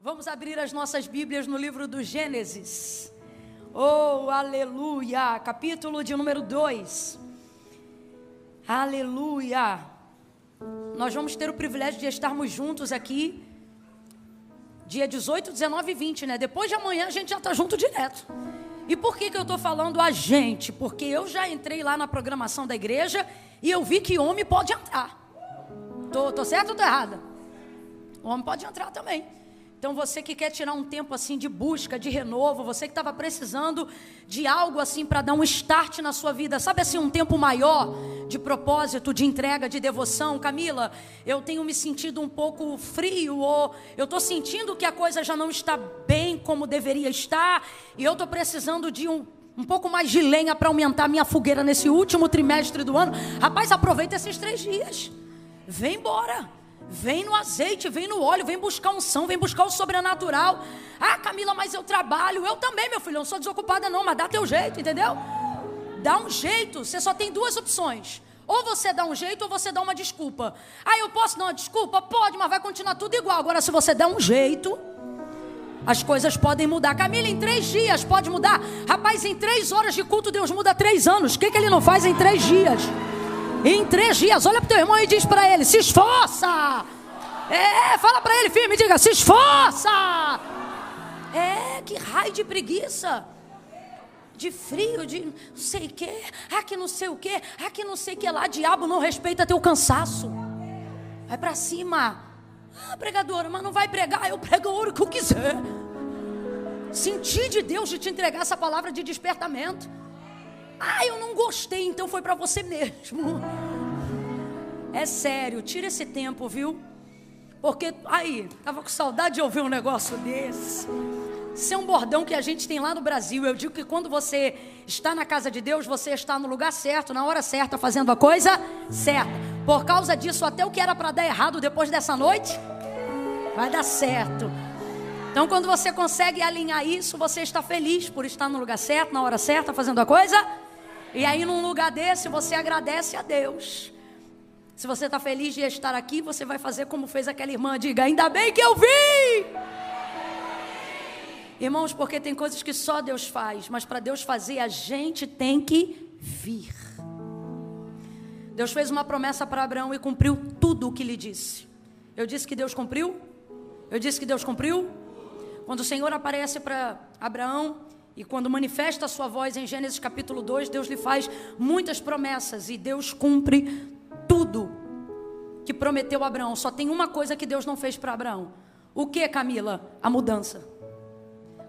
Vamos abrir as nossas Bíblias no livro do Gênesis. Oh, aleluia! Capítulo de número 2. Aleluia! Nós vamos ter o privilégio de estarmos juntos aqui dia 18, 19 e 20, né? Depois de amanhã a gente já está junto direto. E por que eu estou falando a gente? Porque eu já entrei lá na programação da igreja e eu vi que homem pode entrar. Tô certo ou tô errada? O homem pode entrar também. Então você que quer tirar um tempo assim de busca, de renovo, você que estava precisando de algo assim para dar um start na sua vida, sabe assim, um tempo maior de propósito, de entrega, de devoção. Camila, eu tenho me sentido um pouco frio, ou eu estou sentindo que a coisa já não está bem como deveria estar, e eu estou precisando de um pouco mais de lenha para aumentar a minha fogueira nesse último trimestre do ano. Rapaz, aproveita esses 3 dias, vem embora. Vem no azeite, vem no óleo, vem buscar unção, vem buscar o sobrenatural. Ah, Camila, mas eu trabalho. Eu também, meu filho, eu não sou desocupada não, mas dá teu jeito, entendeu? Dá um jeito, você só tem 2 opções. Ou você dá um jeito ou você dá uma desculpa. Ah, eu posso dar uma desculpa? Pode, mas vai continuar tudo igual. Agora, se você der um jeito, as coisas podem mudar. Camila, em 3 dias pode mudar. Rapaz, em 3 horas de culto, Deus muda 3 anos. O que ele não faz em 3 dias? Em 3 dias, olha para o teu irmão e diz para ele: se esforça. Fala para ele firme, diga: se esforça. Que raio de preguiça, de frio, de não sei o que, que não sei o que, que não sei o que lá. Diabo não respeita teu cansaço. Vai para cima. Pregadora, mas não vai pregar. Eu prego a hora que eu quiser. Senti de Deus de te entregar essa palavra de despertamento. Eu não gostei, então foi para você mesmo. É sério, tira esse tempo, viu? Porque, tava com saudade de ouvir um negócio desse. Isso é um bordão que a gente tem lá no Brasil. Eu digo que quando você está na casa de Deus, você está no lugar certo, na hora certa, fazendo a coisa certa. Por causa disso, até o que era para dar errado depois dessa noite, vai dar certo. Então, quando você consegue alinhar isso, você está feliz por estar no lugar certo, na hora certa, fazendo a coisa. E aí, num lugar desse, você agradece a Deus. Se você está feliz de estar aqui, você vai fazer como fez aquela irmã. Diga: ainda bem que eu vim. Irmãos, porque tem coisas que só Deus faz, mas para Deus fazer, a gente tem que vir. Deus fez uma promessa para Abraão e cumpriu tudo o que lhe disse. Eu disse que Deus cumpriu? Eu disse que Deus cumpriu? Quando o Senhor aparece para Abraão e quando manifesta a sua voz em Gênesis capítulo 2, Deus lhe faz muitas promessas e Deus cumpre tudo que prometeu a Abraão. Só tem uma coisa que Deus não fez para Abraão. O que, Camila? A mudança.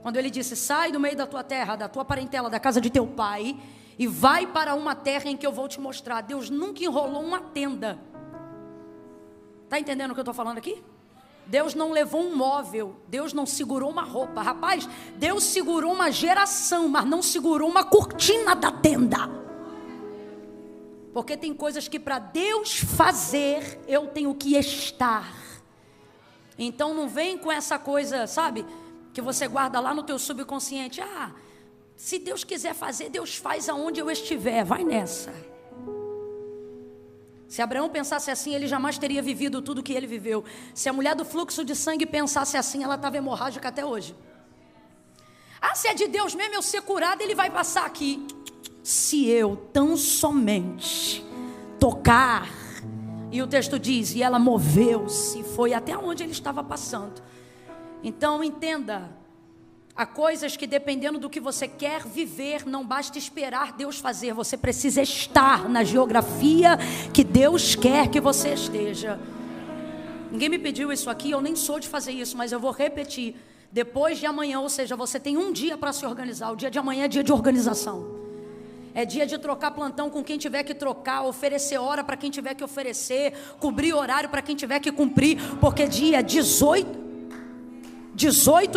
Quando ele disse: sai do meio da tua terra, da tua parentela, da casa de teu pai, e vai para uma terra em que eu vou te mostrar. Deus nunca enrolou uma tenda. Está entendendo o que eu estou falando aqui? Deus não levou um móvel, Deus não segurou uma roupa. Rapaz, Deus segurou uma geração, mas não segurou uma cortina da tenda. Porque tem coisas que para Deus fazer, eu tenho que estar. Então não vem com essa coisa, sabe, que você guarda lá no teu subconsciente. Se Deus quiser fazer, Deus faz aonde eu estiver. Vai nessa. Se Abraão pensasse assim, ele jamais teria vivido tudo que ele viveu. Se a mulher do fluxo de sangue pensasse assim, ela estava hemorrágica até hoje. Se é de Deus mesmo eu ser curada, ele vai passar aqui. Se eu tão somente tocar. E o texto diz: e ela moveu-se, foi até onde ele estava passando. Então entenda, há coisas que dependendo do que você quer viver, não basta esperar Deus fazer, você precisa estar na geografia que Deus quer que você esteja. Ninguém me pediu isso aqui, eu nem sou de fazer isso, mas eu vou repetir. Depois de amanhã, ou seja, você tem um dia para se organizar. O dia de amanhã é dia de organização. É dia de trocar plantão com quem tiver que trocar, oferecer hora para quem tiver que oferecer, cobrir horário para quem tiver que cumprir, porque dia 18,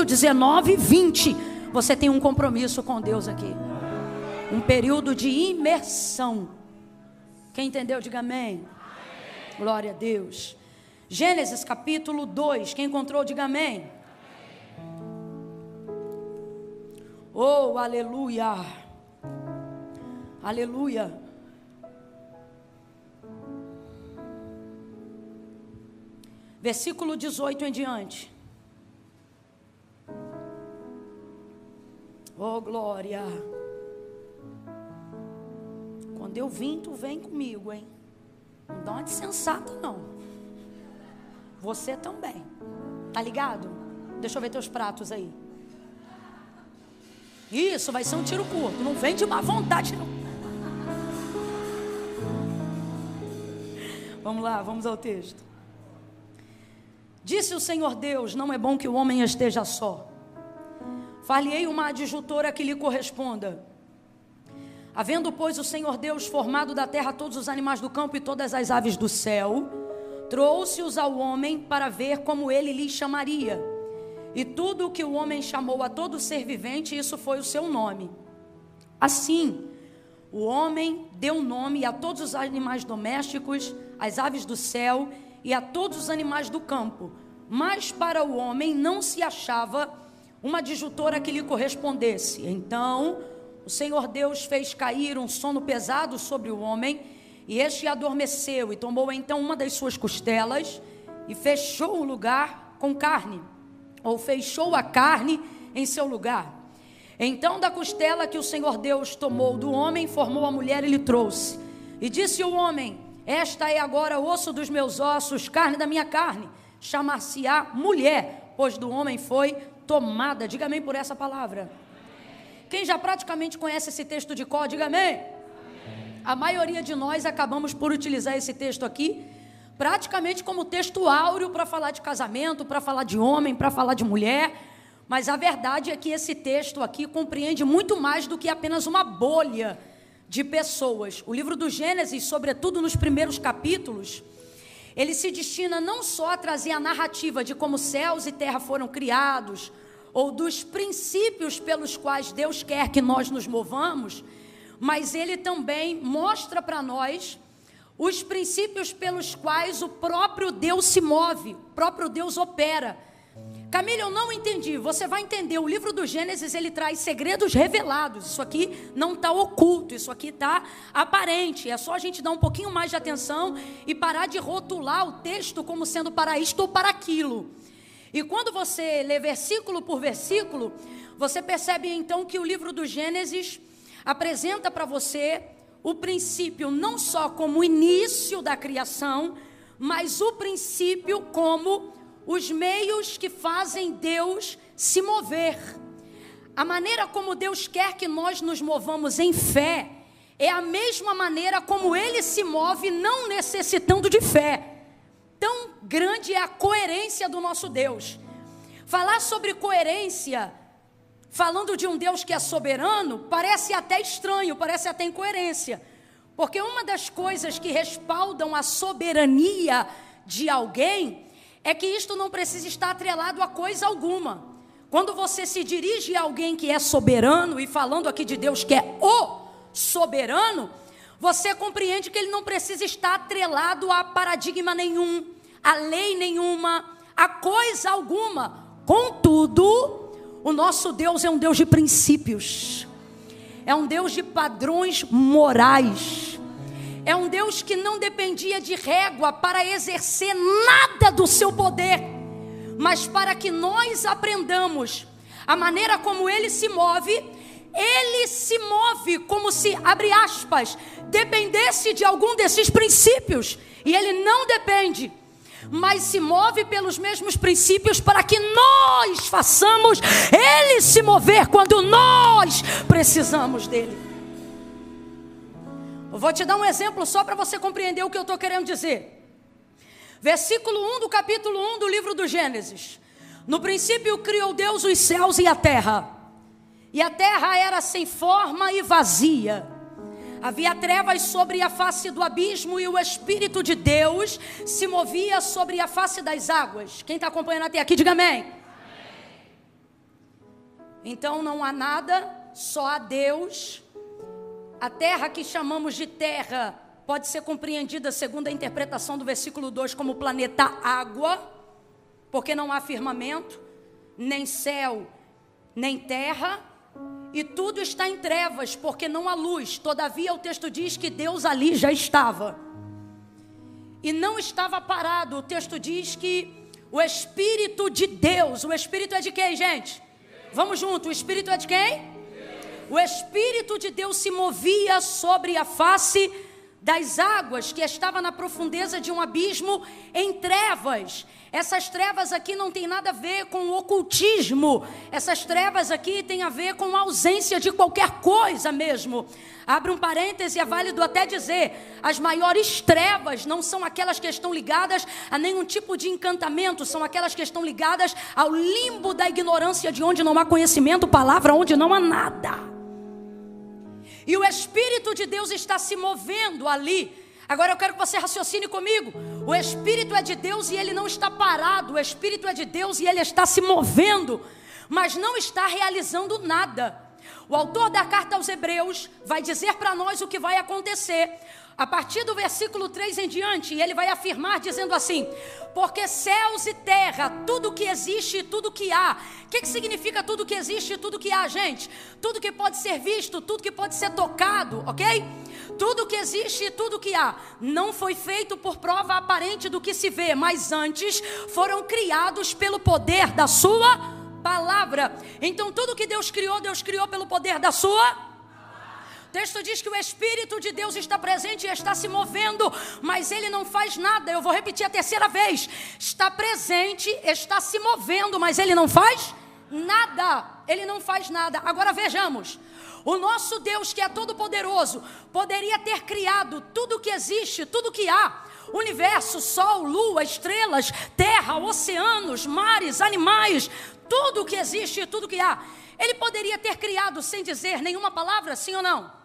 19, 20, você tem um compromisso com Deus aqui. Um período de imersão. Quem entendeu, diga amém. Glória a Deus. Gênesis capítulo 2, quem encontrou, diga amém. Oh, aleluia. Aleluia. Versículo 18 em diante. Oh, glória. Quando eu vim, tu vem comigo, hein? Não dá uma de sensata, não. Você também. Tá ligado? Deixa eu ver teus pratos aí. Isso, vai ser um tiro curto. Não vem de má vontade, não. Vamos lá, vamos ao texto. Disse o Senhor Deus: não é bom que o homem esteja só. Far-lhe-ei uma adjutora que lhe corresponda. Havendo, pois, o Senhor Deus formado da terra todos os animais do campo e todas as aves do céu, trouxe-os ao homem para ver como ele lhes chamaria. E tudo o que o homem chamou a todo ser vivente, isso foi o seu nome. Assim, o homem deu nome a todos os animais domésticos, às aves do céu e a todos os animais do campo. Mas para o homem não se achava uma adjutora que lhe correspondesse. Então o Senhor Deus fez cair um sono pesado sobre o homem, e este adormeceu, e tomou então uma das suas costelas, e fechou o lugar com carne, ou fechou a carne em seu lugar. Então da costela que o Senhor Deus tomou do homem, formou a mulher e lhe trouxe. E disse o homem: esta é agora osso dos meus ossos, carne da minha carne, chamar-se-á mulher, pois do homem foi tomada. Diga amém por essa palavra. Quem já praticamente conhece esse texto de cor, diga amém. A maioria de nós acabamos por utilizar esse texto aqui praticamente como texto áureo para falar de casamento, para falar de homem, para falar de mulher. Mas a verdade é que esse texto aqui compreende muito mais do que apenas uma bolha de pessoas. O livro do Gênesis, sobretudo nos primeiros capítulos, ele se destina não só a trazer a narrativa de como céus e terra foram criados, ou dos princípios pelos quais Deus quer que nós nos movamos, mas ele também mostra para nós os princípios pelos quais o próprio Deus se move, o próprio Deus opera. Camila, eu não entendi. Você vai entender. O livro do Gênesis, ele traz segredos revelados. Isso aqui não está oculto, isso aqui está aparente. É só a gente dar um pouquinho mais de atenção e parar de rotular o texto como sendo para isto ou para aquilo. E quando você lê versículo por versículo, você percebe então que o livro do Gênesis apresenta para você o princípio não só como o início da criação, mas o princípio como os meios que fazem Deus se mover. A maneira como Deus quer que nós nos movamos em fé é a mesma maneira como Ele se move não necessitando de fé. Tão grande é a coerência do nosso Deus. Falar sobre coerência, falando de um Deus que é soberano, parece até estranho, parece até incoerência. Porque uma das coisas que respaldam a soberania de alguém é que isto não precisa estar atrelado a coisa alguma. Quando você se dirige a alguém que é soberano, e falando aqui de Deus que é o soberano, você compreende que ele não precisa estar atrelado a paradigma nenhum, a lei nenhuma, a coisa alguma. Contudo, o nosso Deus é um Deus de princípios, é um Deus de padrões morais, é um Deus que não dependia de régua para exercer nada do seu poder, mas para que nós aprendamos a maneira como Ele se move como se, abre aspas, dependesse de algum desses princípios, e Ele não depende, mas se move pelos mesmos princípios para que nós façamos Ele se mover quando nós precisamos dEle. Eu vou te dar um exemplo só para você compreender o que eu estou querendo dizer. Versículo 1 do capítulo 1 do livro do Gênesis. No princípio criou Deus os céus e a terra era sem forma e vazia. Havia trevas sobre a face do abismo e o Espírito de Deus se movia sobre a face das águas. Quem está acompanhando até aqui, diga amém. Então não há nada, só há Deus. A terra que chamamos de terra pode ser compreendida, segundo a interpretação do versículo 2, como o planeta água, porque não há firmamento, nem céu, nem terra, e tudo está em trevas, porque não há luz. Todavia o texto diz que Deus ali já estava, e não estava parado. O texto diz que o Espírito de Deus, o Espírito é de quem, gente? Vamos junto, o Espírito é de quem? o Espírito de Deus se movia sobre a face das águas, que estava na profundeza de um abismo em trevas. Essas trevas aqui não tem nada a ver com o ocultismo. Essas trevas aqui tem a ver com a ausência de qualquer coisa mesmo. Abre um parêntese, é válido até dizer, as maiores trevas não são aquelas que estão ligadas a nenhum tipo de encantamento, são aquelas que estão ligadas ao limbo da ignorância, de onde não há conhecimento, palavra onde não há nada. E o Espírito de Deus está se movendo ali. Agora eu quero que você raciocine comigo. O Espírito é de Deus e ele não está parado. O Espírito é de Deus e ele está se movendo, mas não está realizando nada. O autor da carta aos Hebreus vai dizer para nós o que vai acontecer a partir do versículo 3 em diante. E ele vai afirmar dizendo assim: porque céus e terra, tudo que existe e tudo que há. O que significa tudo que existe e tudo que há, gente? Tudo que pode ser visto, tudo que pode ser tocado, ok? Tudo que existe e tudo que há não foi feito por prova aparente do que se vê, mas antes foram criados pelo poder da sua palavra. Então tudo que Deus criou pelo poder da sua. O texto diz que o Espírito de Deus está presente e está se movendo, mas ele não faz nada. Eu vou repetir a terceira vez: está presente, está se movendo, mas ele não faz nada. Ele não faz nada. Agora vejamos, o nosso Deus, que é todo poderoso, poderia ter criado tudo que existe, tudo que há: universo, sol, lua, estrelas, terra, oceanos, mares, animais, tudo que existe, tudo que há. Ele poderia ter criado sem dizer nenhuma palavra, sim ou não?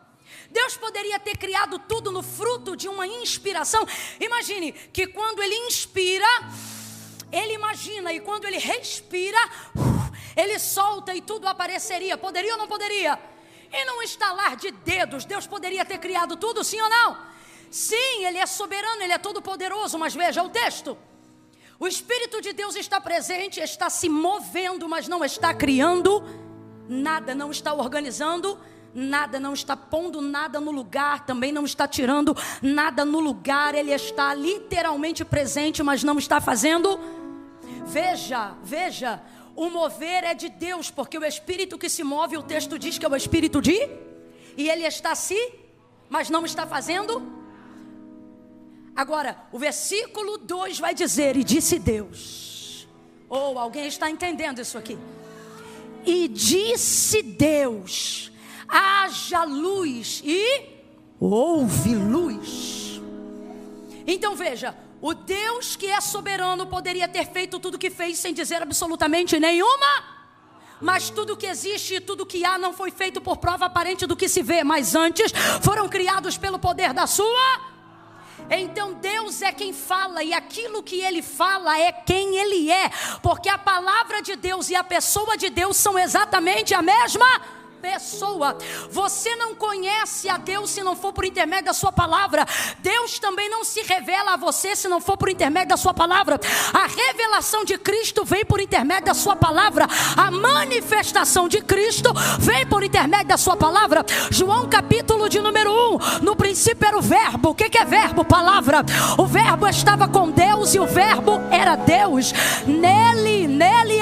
Deus poderia ter criado tudo no fruto de uma inspiração. Imagine que quando ele inspira, ele imagina, e quando ele respira, ele solta e tudo apareceria. Poderia ou não poderia? E num estalar de dedos, Deus poderia ter criado tudo, sim ou não? Sim, ele é soberano, ele é todo poderoso, mas veja o texto. O Espírito de Deus está presente, está se movendo, mas não está criando nada, não está organizando nada, não está pondo nada no lugar, também não está tirando nada no lugar. Ele está literalmente presente, mas não está fazendo. Veja, o mover é de Deus, porque o Espírito que se move, o texto diz que é o Espírito de, e ele está mas não está fazendo. Agora, o versículo 2 vai dizer: e disse Deus. Alguém está entendendo isso aqui? E disse Deus: haja luz, e houve luz. Então veja, o Deus que é soberano poderia ter feito tudo o que fez sem dizer absolutamente nenhuma. Mas tudo que existe e tudo que há não foi feito por prova aparente do que se vê, mas antes foram criados pelo poder da sua. Então Deus é quem fala, e aquilo que ele fala é quem ele é, porque a palavra de Deus e a pessoa de Deus são exatamente a mesma pessoa. Você não conhece a Deus se não for por intermédio da sua palavra. Deus também não se revela a você se não for por intermédio da sua palavra. A revelação de Cristo vem por intermédio da sua palavra. A manifestação de Cristo vem por intermédio da sua palavra. João capítulo de número 1, no princípio era o verbo. O que é verbo? Palavra. O verbo estava com Deus e o verbo era Deus. Nele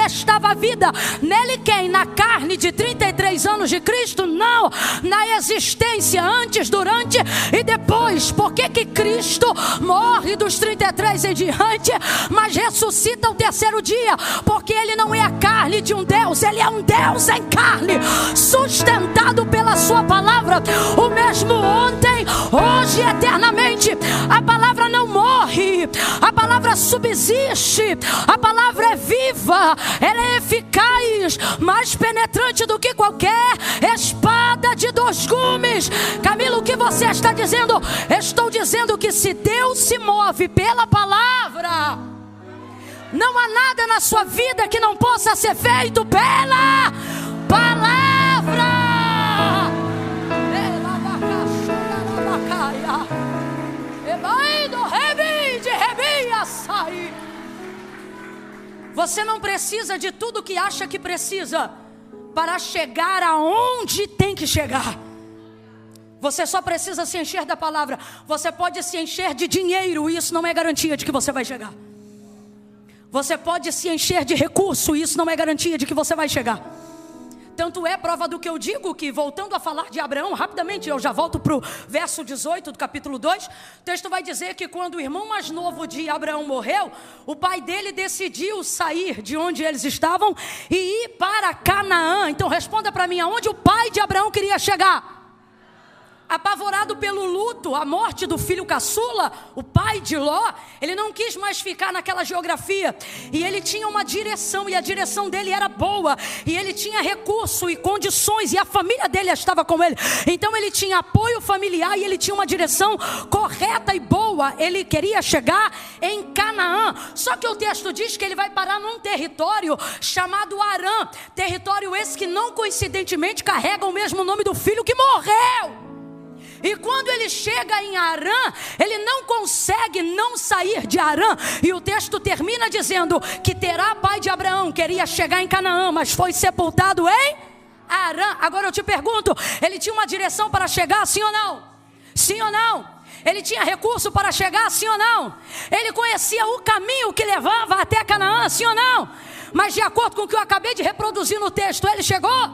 estava a vida. Nele quem? Na carne de 33 anos de Cristo? Não, na existência antes, durante e depois. Por que Cristo morre dos 33 em diante, mas ressuscita ao terceiro dia? Porque ele não é a carne de um Deus, ele é um Deus em carne, sustentado pela sua palavra, o mesmo ontem, hoje e eternamente. A palavra não morre, a palavra subsiste, a palavra é viva, ela é eficaz, mais penetrante do que qualquer espada de 2 gumes. Camilo, o que você está dizendo? Estou dizendo que se Deus se move pela palavra, não há nada na sua vida que não possa ser feito pela palavra. Você não precisa de tudo que acha que precisa para chegar aonde tem que chegar. Você só precisa se encher da palavra. Você pode se encher de dinheiro, e isso não é garantia de que você vai chegar. Você pode se encher de recurso, e isso não é garantia de que você vai chegar. Tanto é prova do que eu digo que, voltando a falar de Abraão, rapidamente, eu já volto para o verso 18 do capítulo 2, o texto vai dizer que quando o irmão mais novo de Abraão morreu, o pai dele decidiu sair de onde eles estavam e ir para Canaã. Então responda para mim, aonde o pai de Abraão queria chegar? Apavorado pelo luto, a morte do filho caçula, o pai de Ló, ele não quis mais ficar naquela geografia. E ele tinha uma direção, e a direção dele era boa. E ele tinha recurso e condições, e a família dele estava com ele. Então ele tinha apoio familiar e ele tinha uma direção correta e boa. Ele queria chegar em Canaã. Só que o texto diz que ele vai parar num território chamado Harã. Território esse que não coincidentemente carrega o mesmo nome do filho que morreu. E quando ele chega em Harã, ele não consegue não sair de Harã. E o texto termina dizendo que Terá, pai de Abraão, queria chegar em Canaã, mas foi sepultado em Harã. Agora eu te pergunto, ele tinha uma direção para chegar, sim ou não? Sim ou não? Ele tinha recurso para chegar, sim ou não? Ele conhecia o caminho que levava até Canaã, sim ou não? Mas de acordo com o que eu acabei de reproduzir no texto, ele chegou?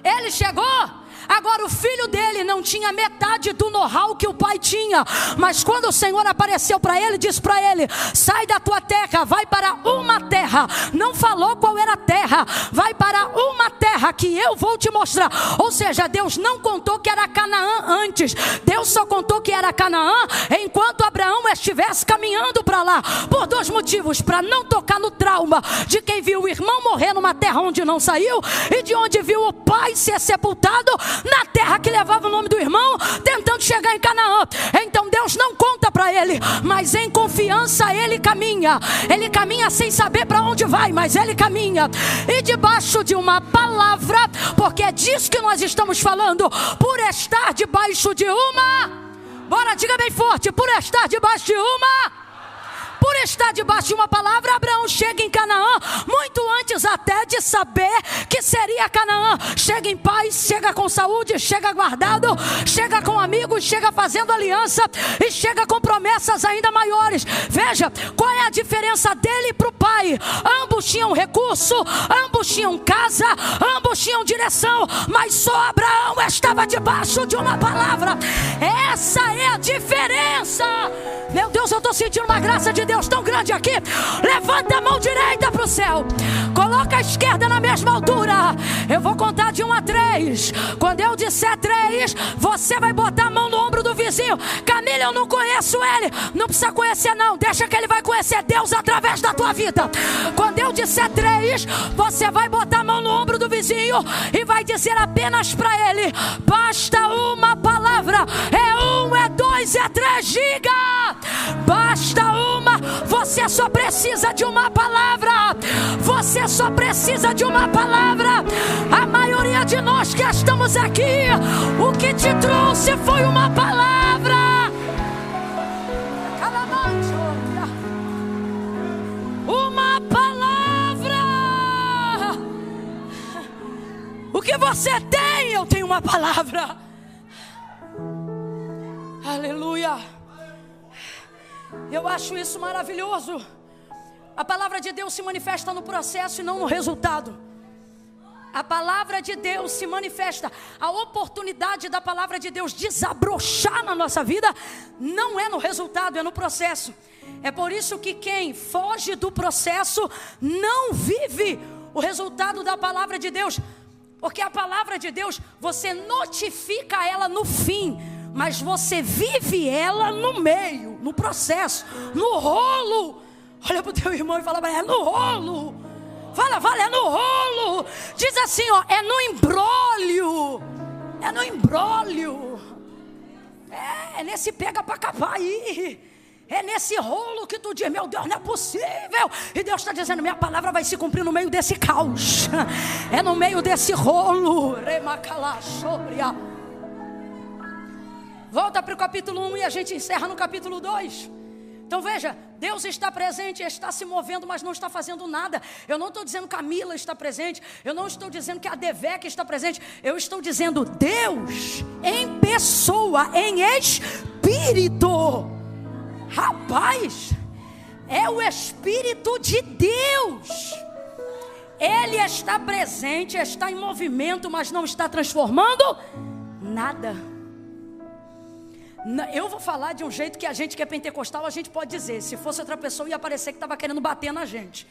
Ele chegou? Agora o filho dele não tinha metade do know-how que o pai tinha. Mas quando o Senhor apareceu para ele, disse para ele: sai da tua terra, vai para uma terra. Não falou qual era a terra. Vai para uma terra que eu vou te mostrar. Ou seja, Deus não contou que era Canaã antes. Deus só contou que era Canaã enquanto Abraão estivesse caminhando para lá. Por dois motivos: para não tocar no trauma de quem viu o irmão morrer numa terra onde não saiu, e de onde viu o pai ser sepultado na terra que levava o nome do irmão, tentando chegar em Canaã. Então Deus não conta para ele, mas em confiança ele caminha. Ele caminha sem saber para onde vai, mas ele caminha. E debaixo de uma palavra, porque é disso que nós estamos falando, por estar debaixo de uma, bora, diga bem forte, por estar debaixo de uma, por estar debaixo de uma palavra, Abraão chega em Canaã, muito antes até de saber que seria Canaã. Chega em paz, chega com saúde, chega guardado, chega com amigos, chega fazendo aliança e chega com promessas ainda maiores. Veja, qual é a diferença dele para o pai? Ambos tinham recurso, ambos tinham casa, ambos tinham direção, mas só Abraão estava debaixo de uma palavra. Essa é a diferença. Meu Deus, eu estou sentindo uma graça de Deus tão grande aqui. Levanta a mão direita para o céu, coloca a esquerda na mesma altura. Eu vou contar de 1 a 3. Quando eu disser 3, você vai botar a mão no ombro do vizinho. Camila, eu não conheço ele. Não precisa conhecer não, deixa que ele vai conhecer Deus através da tua vida. Quando eu disser 3, você vai botar a mão no ombro do vizinho e vai dizer apenas para ele: basta uma palavra. É 1, é 2, é 3, diga. Basta uma. Você só precisa de uma palavra. Você só precisa de uma palavra. A maioria de nós que estamos aqui, o que te trouxe foi uma palavra. Uma palavra. O que você tem? Eu tenho uma palavra. Aleluia. Eu acho isso maravilhoso. A palavra de Deus se manifesta no processo e não no resultado. A palavra de Deus se manifesta. A oportunidade da palavra de Deus desabrochar na nossa vida não é no resultado, é no processo. É por isso que quem foge do processo não vive o resultado da palavra de Deus. Porque a palavra de Deus, você notifica ela no fim, mas você vive ela no meio, no processo, no rolo. Olha para o teu irmão e fala para ele: é no rolo. Fala, é no rolo. Diz assim, ó, é no embrólio. É no embrólio. É nesse pega para capar aí. É nesse rolo que tu diz: meu Deus, não é possível. E Deus está dizendo: minha palavra vai se cumprir no meio desse caos. É no meio desse rolo. Volta para o capítulo 1 e a gente encerra no capítulo 2. Então veja, Deus está presente, está se movendo, mas não está fazendo nada. Eu não estou dizendo que Camila está presente, eu não estou dizendo que a Devec está presente. Eu estou dizendo Deus em pessoa, em espírito. Rapaz, é o Espírito de Deus. Ele está presente, está em movimento, mas não está transformando nada. Eu vou falar de um jeito que a gente que é pentecostal, a gente pode dizer. Se fosse outra pessoa, ia parecer que estava querendo bater na gente.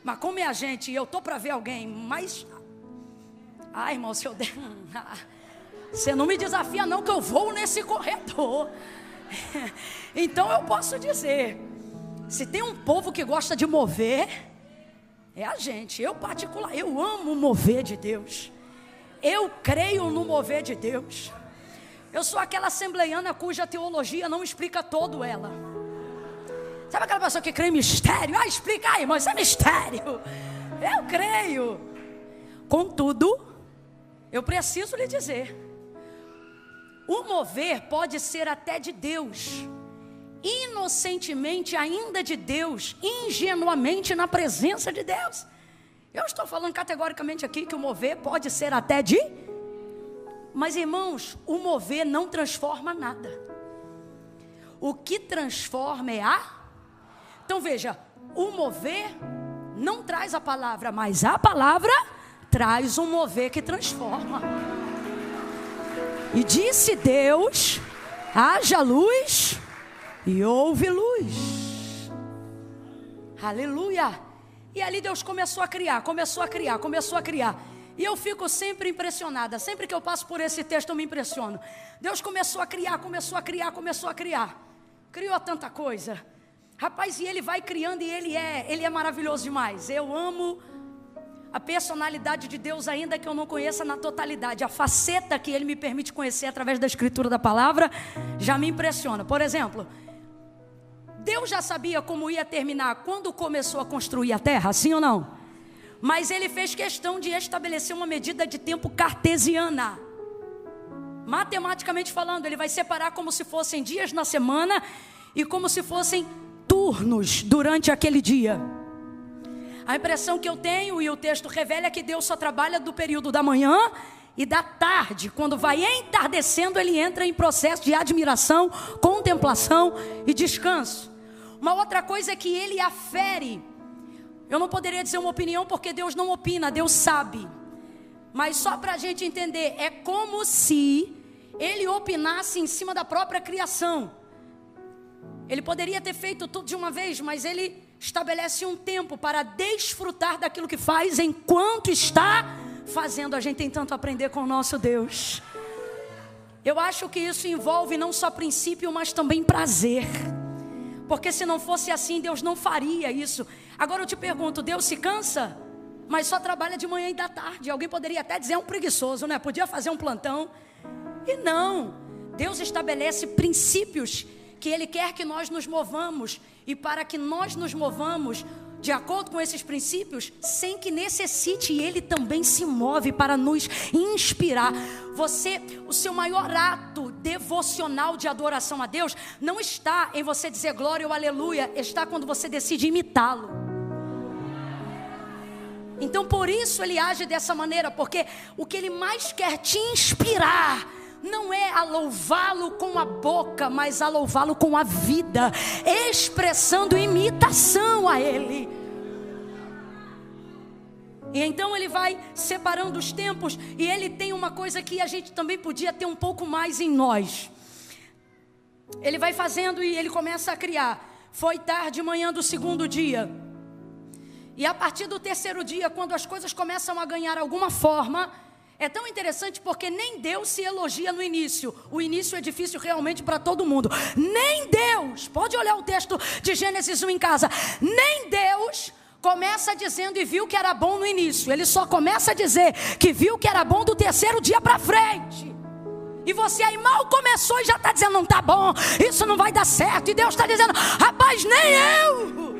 Mas como é a gente, e eu estou para ver alguém, mas... Ai, irmão, se eu der... Você não me desafia não, que eu vou nesse corredor. Então eu posso dizer, se tem um povo que gosta de mover, é a gente. Eu amo o mover de Deus. Eu creio no mover de Deus. Eu sou aquela assembleiana cuja teologia não explica todo ela. Sabe aquela pessoa que crê em mistério? Explica aí, irmão, isso é mistério. Eu creio. Contudo, eu preciso lhe dizer, o mover pode ser até de Deus, inocentemente ainda de Deus, ingenuamente na presença de Deus. Eu estou falando categoricamente aqui que o mover pode ser até de... Mas irmãos, o mover não transforma nada. O que transforma é a... Então veja, o mover não traz a palavra, mas a palavra traz um mover que transforma. E disse Deus, haja luz, e houve luz. Aleluia. E ali Deus começou a criar. E eu fico sempre impressionada. Sempre que eu passo por esse texto eu me impressiono. Deus começou a criar. Criou tanta coisa. Rapaz, e Ele vai criando e Ele é maravilhoso demais. Eu amo a personalidade de Deus, ainda que eu não conheça na totalidade. A faceta que Ele me permite conhecer através da escritura da palavra já me impressiona. Por exemplo, Deus já sabia como ia terminar quando começou a construir a terra, sim ou não? Mas Ele fez questão de estabelecer uma medida de tempo cartesiana. Matematicamente falando, Ele vai separar como se fossem dias na semana e como se fossem turnos durante aquele dia. A impressão que eu tenho, e o texto revela, é que Deus só trabalha do período da manhã e da tarde. Quando vai entardecendo, Ele entra em processo de admiração, contemplação e descanso. Uma outra coisa é que Ele afere. Eu não poderia dizer uma opinião, porque Deus não opina, Deus sabe. Mas só para a gente entender, é como se Ele opinasse em cima da própria criação. Ele poderia ter feito tudo de uma vez, mas Ele estabelece um tempo para desfrutar daquilo que faz enquanto está fazendo. A gente tem tanto a aprender com o nosso Deus. Eu acho que isso envolve não só princípio, mas também prazer. Porque se não fosse assim, Deus não faria isso. Agora eu te pergunto, Deus se cansa? Mas só trabalha de manhã e da tarde. Alguém poderia até dizer, é um preguiçoso, né? Podia fazer um plantão. E não, Deus estabelece princípios que Ele quer que nós nos movamos. E para que nós nos movamos de acordo com esses princípios, sem que necessite, Ele também se move para nos inspirar. O seu maior ato devocional de adoração a Deus não está em você dizer glória ou aleluia, está quando você decide imitá-lo. Então por isso Ele age dessa maneira, porque o que Ele mais quer te inspirar não é a louvá-lo com a boca, mas a louvá-lo com a vida, expressando imitação a Ele. E então Ele vai separando os tempos, e Ele tem uma coisa que a gente também podia ter um pouco mais em nós. Ele vai fazendo e Ele começa a criar. Foi tarde, manhã do segundo dia. E a partir do terceiro dia, quando as coisas começam a ganhar alguma forma, é tão interessante porque nem Deus se elogia no início. O início é difícil realmente para todo mundo. Nem Deus, pode olhar o texto de Gênesis 1 em casa. Nem Deus começa dizendo e viu que era bom no início. Ele só começa a dizer que viu que era bom do terceiro dia para frente. E você aí mal começou e já está dizendo, não está bom, isso não vai dar certo. E Deus está dizendo, rapaz, nem eu,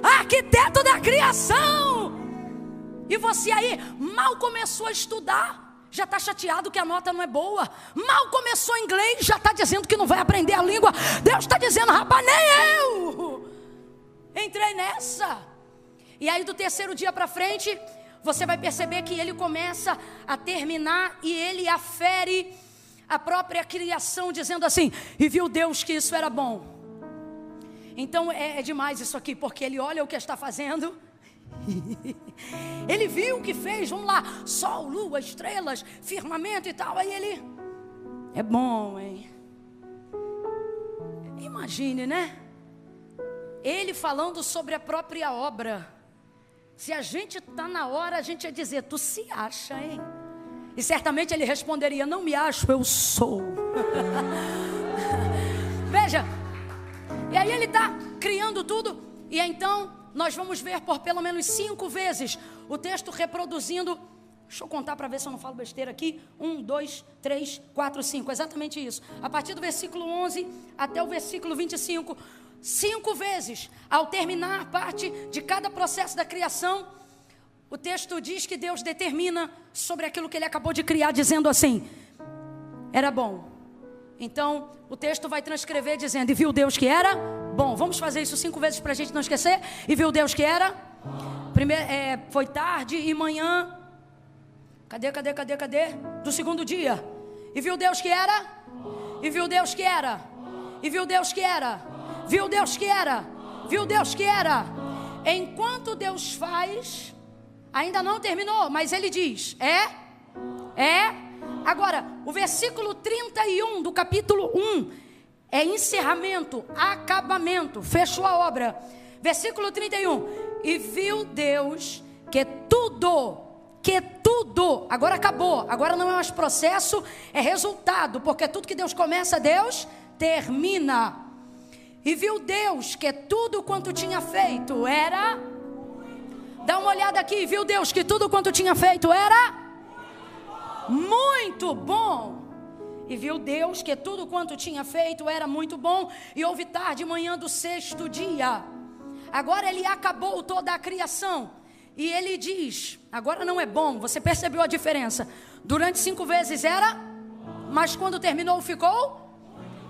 arquiteto da criação. E você aí mal começou a estudar, já está chateado que a nota não é boa. Mal começou inglês, já está dizendo que não vai aprender a língua. Deus está dizendo, rapaz, nem eu entrei nessa. E aí do terceiro dia para frente, você vai perceber que Ele começa a terminar e Ele afere a própria criação, dizendo assim, e viu Deus que isso era bom. Então é demais isso aqui, porque Ele olha o que está fazendo Ele viu o que fez, vamos lá, sol, lua, estrelas, firmamento e tal. Aí ele, é bom, hein? Imagine, né? Ele falando sobre a própria obra. Se a gente está na hora, a gente ia dizer, tu se acha, hein? E certamente ele responderia, não me acho, eu sou. Veja, e aí ele está criando tudo. E então nós vamos ver por pelo menos 5 vezes o texto reproduzindo. Deixa eu contar para ver se eu não falo besteira aqui. 1, 2, 3, 4, 5, exatamente isso. A partir do versículo 11 até o versículo 25, 5 vezes. Ao terminar a parte de cada processo da criação, o texto diz que Deus determina sobre aquilo que ele acabou de criar, dizendo assim, era bom. Então o texto vai transcrever dizendo, e viu Deus que era bom. Vamos fazer isso 5 vezes para a gente não esquecer. E viu Deus que era primeiro, foi tarde e manhã. Cadê? Do segundo dia. E viu Deus que era. E viu Deus que era. E viu Deus que era. Viu Deus que era. Viu Deus que era. Enquanto Deus faz, ainda não terminou, mas ele diz, Agora, o versículo 31 do capítulo 1 é encerramento, acabamento, fechou a obra. Versículo 31. E viu Deus que tudo, agora acabou, agora não é mais processo, é resultado, porque tudo que Deus começa, Deus termina. E viu Deus que tudo quanto tinha feito era, dá uma olhada aqui, viu Deus que tudo quanto tinha feito era muito bom. E viu Deus que tudo quanto tinha feito era muito bom. E houve tarde e manhã do 6º dia. Agora ele acabou toda a criação. E ele diz, agora não é bom. Você percebeu a diferença? Durante 5 vezes era, mas quando terminou ficou.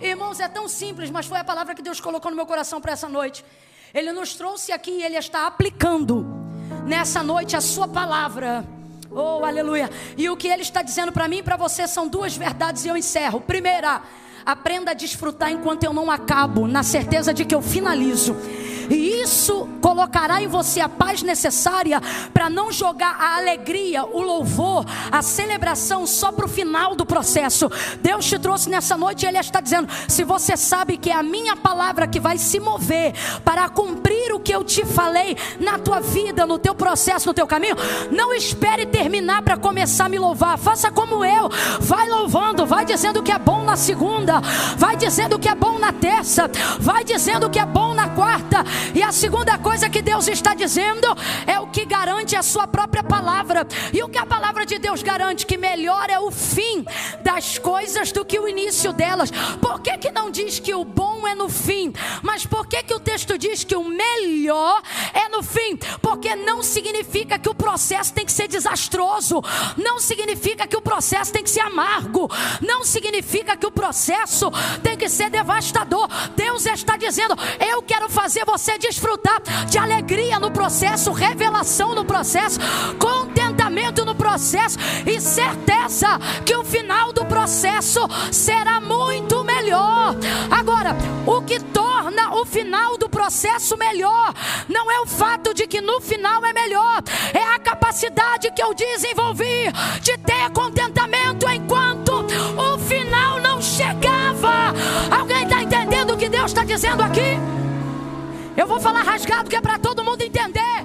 Irmãos, é tão simples, mas foi a palavra que Deus colocou no meu coração para essa noite. Ele nos trouxe aqui e ele está aplicando nessa noite a sua palavra. Oh, aleluia. E o que ele está dizendo para mim e para você são 2 verdades e eu encerro. Primeira, aprenda a desfrutar enquanto eu não acabo, na certeza de que eu finalizo. E isso colocará em você a paz necessária para não jogar a alegria, o louvor, a celebração só para o final do processo. Deus te trouxe nessa noite e Ele está dizendo, se você sabe que é a minha palavra que vai se mover para cumprir o que eu te falei na tua vida, no teu processo, no teu caminho, não espere terminar para começar a me louvar. Faça como eu, vai louvando, vai dizendo que é bom na segunda, vai dizendo que é bom na terça, vai dizendo que é bom na quarta. E a segunda coisa que Deus está dizendo é o que garante a sua própria palavra. E o que a palavra de Deus garante? Que melhor é o fim das coisas do que o início delas. Por que que não diz que o bom é no fim? Mas por que que o texto diz que o melhor é no fim? Porque não significa que o processo tem que ser desastroso. Não significa que o processo tem que ser amargo. Não significa que o processo tem que ser devastador. Deus está dizendo, eu quero fazer você desfrutar de alegria no processo, revelação no processo, contentamento no processo e certeza que o final do processo será muito melhor. Agora, o que torna o final do processo melhor não é o fato de que no final é melhor, é a capacidade que eu desenvolvi de ter contentamento enquanto o final não chegava. Alguém está entendendo o que Deus está dizendo aqui? Eu vou falar rasgado que é para todo mundo entender.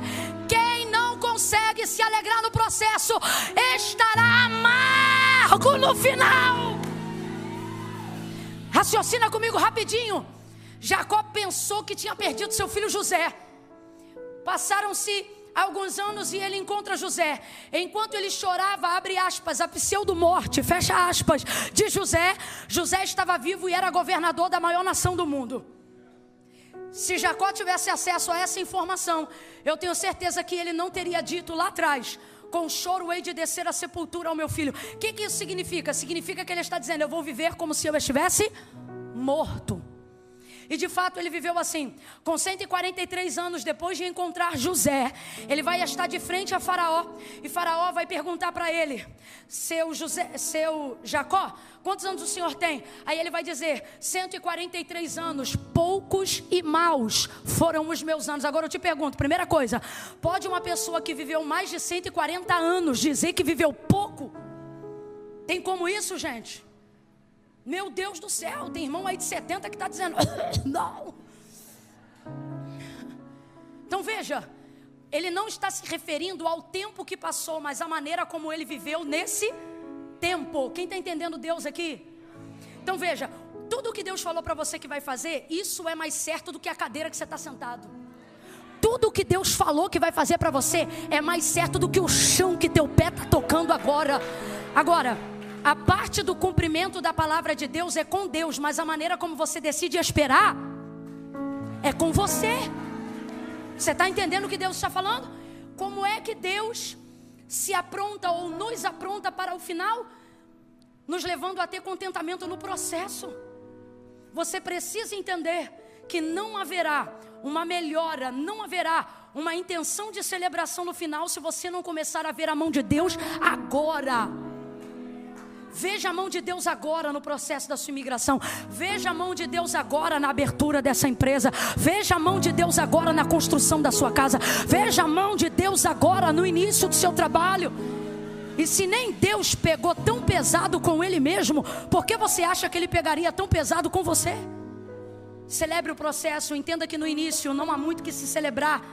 Quem não consegue se alegrar no processo estará amargo no final. Raciocina comigo rapidinho. Jacó pensou que tinha perdido seu filho José. Passaram-se alguns anos e ele encontra José. Enquanto ele chorava, abre aspas, a pseudo-morte, fecha aspas, de José. José estava vivo e era governador da maior nação do mundo. Se Jacó tivesse acesso a essa informação, eu tenho certeza que ele não teria dito lá atrás, com choro hei de descer à sepultura ao meu filho. O que isso significa? Significa que ele está dizendo, eu vou viver como se eu estivesse morto. E de fato ele viveu assim. Com 143 anos, depois de encontrar José, ele vai estar de frente a Faraó. E Faraó vai perguntar para ele: seu Jacó, quantos anos o senhor tem? Aí ele vai dizer: 143 anos, poucos e maus foram os meus anos. Agora eu te pergunto, primeira coisa, pode uma pessoa que viveu mais de 140 anos dizer que viveu pouco? Tem como isso, gente? Meu Deus do céu, tem irmão aí de 70 que está dizendo não. Então veja, ele não está se referindo ao tempo que passou, mas à maneira como ele viveu nesse tempo. Quem está entendendo Deus aqui? Então veja, tudo que Deus falou para você que vai fazer, isso é mais certo do que a cadeira que você está sentado. Tudo que Deus falou que vai fazer para você é mais certo do que o chão que teu pé está tocando agora. Agora, a parte do cumprimento da palavra de Deus é com Deus, mas a maneira como você decide esperar é com você. Você está entendendo o que Deus está falando? Como é que Deus se apronta ou nos apronta para o final? Nos levando a ter contentamento no processo. Você precisa entender que não haverá uma melhora, não haverá uma intenção de celebração no final se você não começar a ver a mão de Deus agora. Veja a mão de Deus agora no processo da sua imigração. Veja a mão de Deus agora na abertura dessa empresa. Veja a mão de Deus agora na construção da sua casa. Veja a mão de Deus agora no início do seu trabalho. E se nem Deus pegou tão pesado com Ele mesmo, por que você acha que Ele pegaria tão pesado com você? Celebre o processo. Entenda que no início não há muito que se celebrar.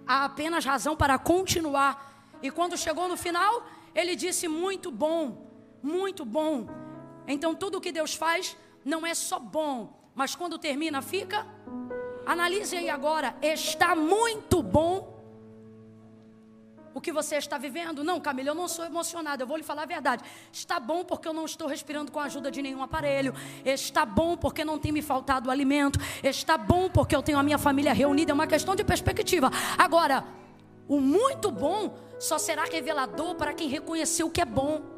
Há apenas razão para continuar. E quando chegou no final, Ele disse: muito bom. Muito bom. Então tudo que Deus faz não é só bom, mas quando termina fica. Analise aí agora. Está muito bom o que você está vivendo? Não, Camila, eu não sou emocionada, eu vou lhe falar a verdade. Está bom porque eu não estou respirando com a ajuda de nenhum aparelho. Está bom porque não tem me faltado alimento. Está bom porque eu tenho a minha família reunida. É uma questão de perspectiva. Agora, o muito bom só será revelador para quem reconheceu o que é bom.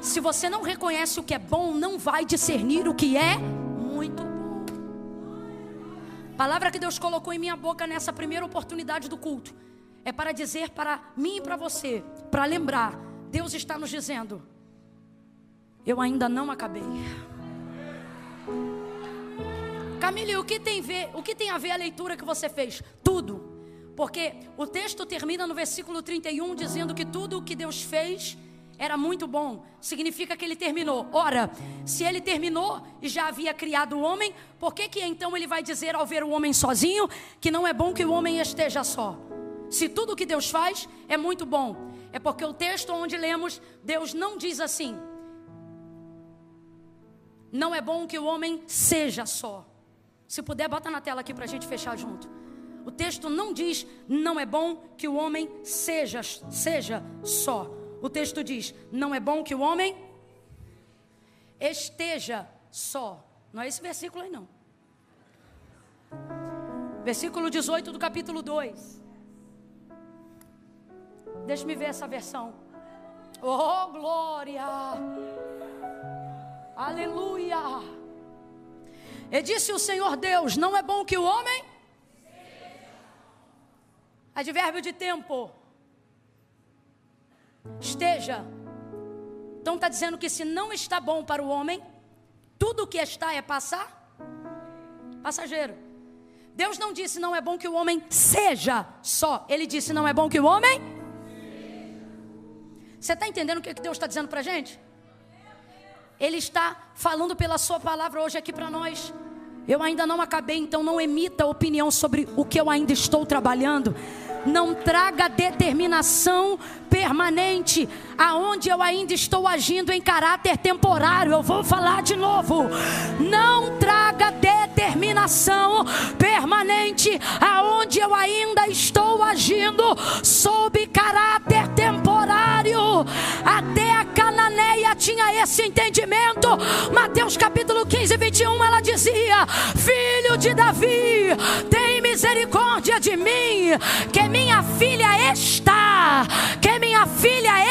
Se você não reconhece o que é bom, não vai discernir o que é muito bom. Palavra que Deus colocou em minha boca nessa primeira oportunidade do culto é para dizer para mim e para você, para lembrar, Deus está nos dizendo: eu ainda não acabei. Camille, o que tem a ver a leitura que você fez? Tudo. Porque o texto termina no versículo 31 dizendo que tudo o que Deus fez era muito bom. Significa que Ele terminou. Ora, se Ele terminou e já havia criado o homem, por que então Ele vai dizer ao ver o homem sozinho que não é bom que o homem esteja só? Se tudo o que Deus faz é muito bom, é porque o texto onde lemos, Deus não diz assim: não é bom que o homem seja só. Se puder, bota na tela aqui para a gente fechar junto. O texto não diz: não é bom que o homem seja só. O texto diz: não é bom que o homem esteja só. Não é esse versículo aí não. Versículo 18 do capítulo 2. Deixa-me ver essa versão. Oh, glória! Aleluia! E disse o Senhor Deus: não é bom que o homem... Advérbio de tempo. Esteja. Então está dizendo que se não está bom para o homem, tudo o que está é passageiro. Deus não disse não é bom que o homem seja só. Ele disse não é bom que o homem... Você está entendendo o que Deus está dizendo para a gente? Ele está falando pela sua palavra hoje aqui para nós. Eu ainda não acabei, então não emita opinião sobre o que eu ainda estou trabalhando. Não traga determinação permanente aonde eu ainda estou agindo em caráter temporário. Eu vou falar de novo. Não traga determinação permanente aonde eu ainda estou agindo sob caráter temporário. Até a Cananeia tinha esse entendimento. Mateus capítulo 15, 21, ela dizia: filho de Davi, tem misericórdia de mim, que minha filha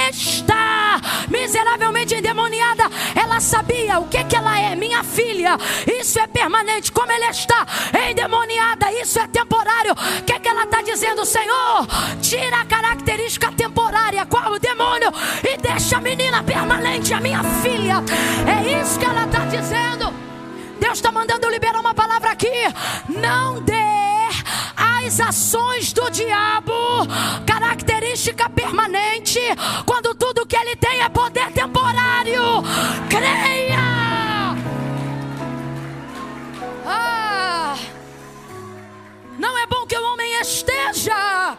está miseravelmente endemoniada. Ela sabia o que ela é. Minha filha, isso é permanente. Como ela está endemoniada, isso é temporário. O que ela está dizendo? Senhor, tira a característica temporária, qual o demônio, e deixa a menina permanente, a minha filha. É isso que ela está dizendo. Deus está mandando eu liberar uma palavra aqui. Não dê às ações do diabo característica permanente, quando tudo que ele tem é poder temporário. Creia! Não é bom que o homem esteja.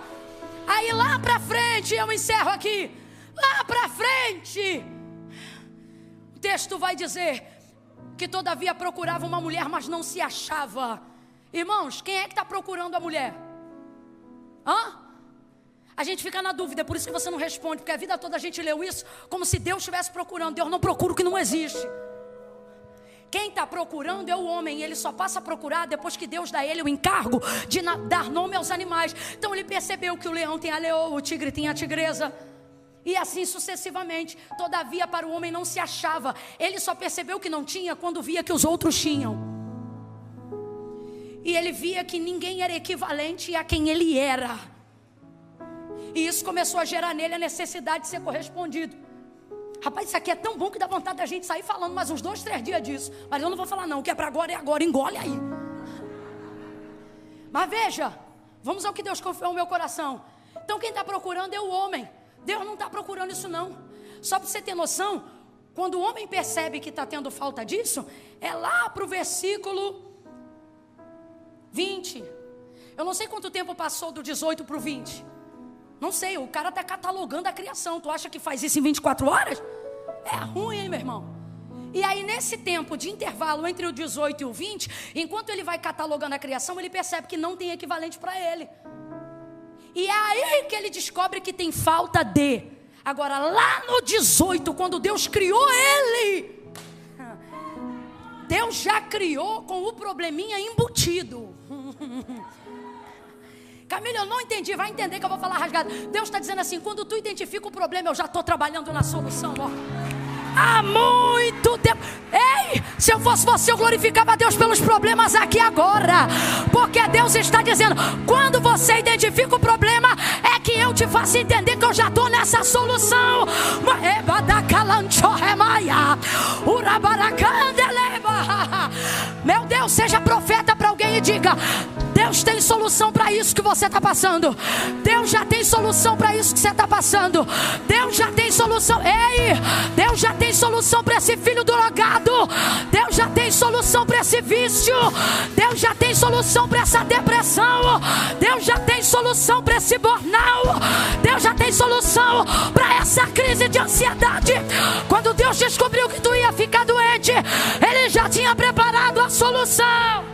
Aí lá pra frente, eu encerro aqui. Lá pra frente, o texto vai dizer que todavia procurava uma mulher, mas não se achava. Irmãos, quem é que está procurando a mulher? A gente fica na dúvida, é por isso que você não responde, porque a vida toda a gente leu isso como se Deus estivesse procurando. Deus não procura o que não existe. Quem está procurando é o homem, e ele só passa a procurar depois que Deus dá a ele o encargo de dar nome aos animais. Então ele percebeu que o leão tem a leoa, o tigre tem a tigresa, e assim sucessivamente. Todavia para o homem não se achava. Ele só percebeu que não tinha quando via que os outros tinham. E ele via que ninguém era equivalente a quem ele era. E isso começou a gerar nele a necessidade de ser correspondido. Rapaz, isso aqui é tão bom que dá vontade da gente sair falando mais uns 2, 3 dias disso. Mas eu não vou falar não, o que é para agora é agora, engole aí. Mas veja, vamos ao que Deus confiou no meu coração. Então quem está procurando é o homem. Deus não está procurando isso não. Só para você ter noção, quando o homem percebe que está tendo falta disso, é lá para o versículo 20. Eu não sei quanto tempo passou do 18 para o 20. Não sei, o cara está catalogando a criação. Tu acha que faz isso em 24 horas? É ruim, hein, meu irmão? E aí nesse tempo de intervalo entre o 18 e o 20, enquanto ele vai catalogando a criação, ele percebe que não tem equivalente para ele. E é aí que ele descobre que tem falta de. Agora lá no 18, quando Deus criou ele, Deus já criou com o probleminha embutido. Camila, eu não entendi, vai entender que eu vou falar rasgado. Deus está dizendo assim: quando tu identifica o problema, eu já estou trabalhando na solução, ó. Há muito tempo. Ei, se eu fosse você, eu glorificava a Deus pelos problemas aqui agora. Porque Deus está dizendo: quando você identifica o problema, é que eu te faço entender que eu já estou nessa solução. Meu Deus, seja profeta para alguém e diga: Deus tem solução para isso que você está passando. Deus já tem solução para isso que você está passando. Deus já tem solução. Ei, Deus já tem solução para esse filho drogado. Deus já tem solução para esse vício. Deus já tem solução para essa depressão. Deus já tem solução para esse burnout. Deus já tem solução para essa crise de ansiedade. Quando Deus descobriu que tu ia ficar doente, Ele já tinha preparado a solução.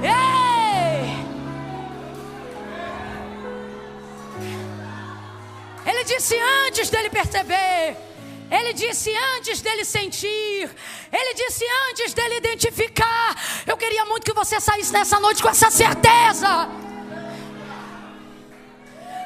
Ei! Ele disse antes dele perceber. Ele disse antes dele sentir. Ele disse antes dele identificar. Eu queria muito que você saísse nessa noite com essa certeza.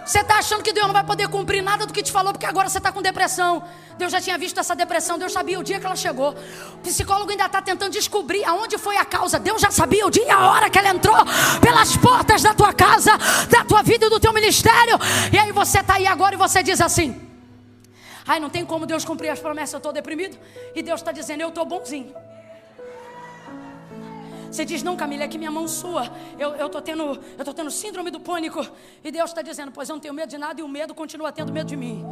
Você está achando que Deus não vai poder cumprir nada do que te falou, porque agora você está com depressão. Deus já tinha visto essa depressão, Deus sabia o dia que ela chegou. O psicólogo ainda está tentando descobrir aonde foi a causa. Deus já sabia o dia e a hora que ela entrou pelas portas da tua casa, da tua vida e do teu ministério. E aí você está aí agora e você diz assim: ai, não tem como Deus cumprir as promessas, eu estou deprimido. E Deus está dizendo: eu estou bonzinho. Você diz: não, Camila, é que minha mão sua, eu estou tendo síndrome do pânico. E Deus está dizendo: pois eu não tenho medo de nada, e o medo continua tendo medo de mim.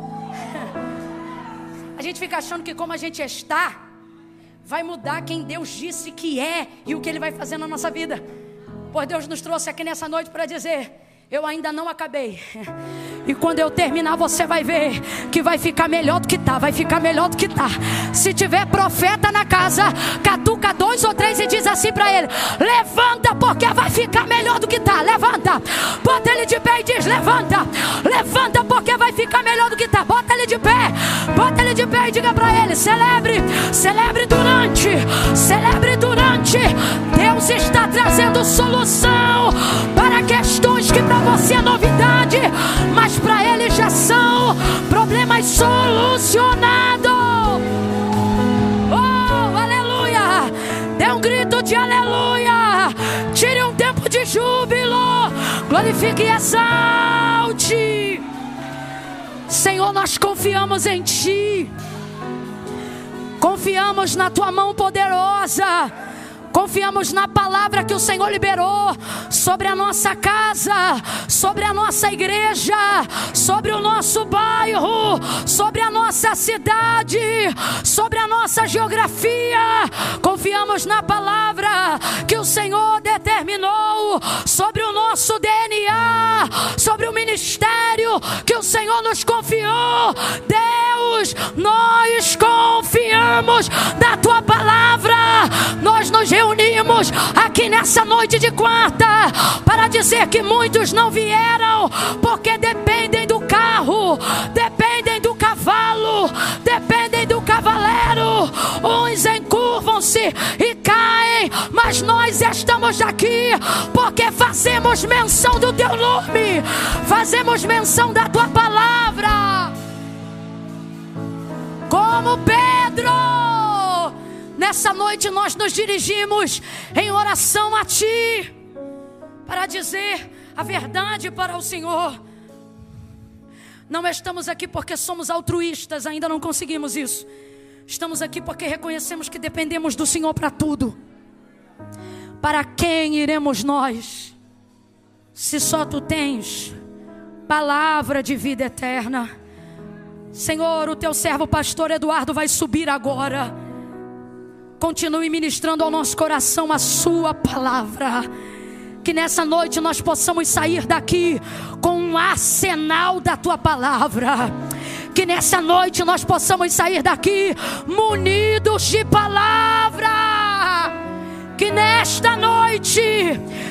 A gente fica achando que como a gente está, vai mudar quem Deus disse que é e o que Ele vai fazer na nossa vida. Pois Deus nos trouxe aqui nessa noite para dizer: eu ainda não acabei. E quando eu terminar, você vai ver que vai ficar melhor do que tá. Vai ficar melhor do que tá. Se tiver profeta na casa, catuca 2 ou 3 e diz assim para ele: levanta, porque vai ficar melhor do que tá. Levanta. Bota ele de pé e diz: levanta. Levanta, porque vai ficar melhor do que tá. Bota ele de pé. Bota ele de pé e diga para ele: celebre, celebre durante, celebre durante. Deus está trazendo solução para questões que para você é novidade, mas para ele já são problemas solucionados. Oh, aleluia! Dê um grito de aleluia. Tire um tempo de júbilo. Glorifique e exalte. Senhor, nós confiamos em Ti. Confiamos na Tua mão poderosa. Confiamos na palavra que o Senhor liberou sobre a nossa casa, sobre a nossa igreja, sobre o nosso bairro, sobre a nossa cidade, sobre a nossa geografia. Confiamos na palavra que o Senhor determinou sobre o nosso DNA, sobre o ministério que o Senhor nos confiou. Deus, nós confiamos na Tua palavra. Nós nos reunimos aqui nessa noite de quarta para dizer que muitos não vieram porque dependem do carro, dependem do cavalo, dependem do cavaleiro. Uns encurvam-se e caem, mas nós estamos aqui porque fazemos menção do Teu nome, fazemos menção da Tua palavra. Como Pedro, nessa noite nós nos dirigimos em oração a Ti, para dizer a verdade para o Senhor. Não estamos aqui porque somos altruístas, ainda não conseguimos isso. Estamos aqui porque reconhecemos que dependemos do Senhor para tudo. Para quem iremos nós, se só Tu tens palavra de vida eterna? Senhor, o Teu servo pastor Eduardo vai subir agora. Continue ministrando ao nosso coração a Sua palavra. Que nessa noite nós possamos sair daqui com um arsenal da Tua palavra. Que nessa noite nós possamos sair daqui munidos de palavra. Que nesta noite,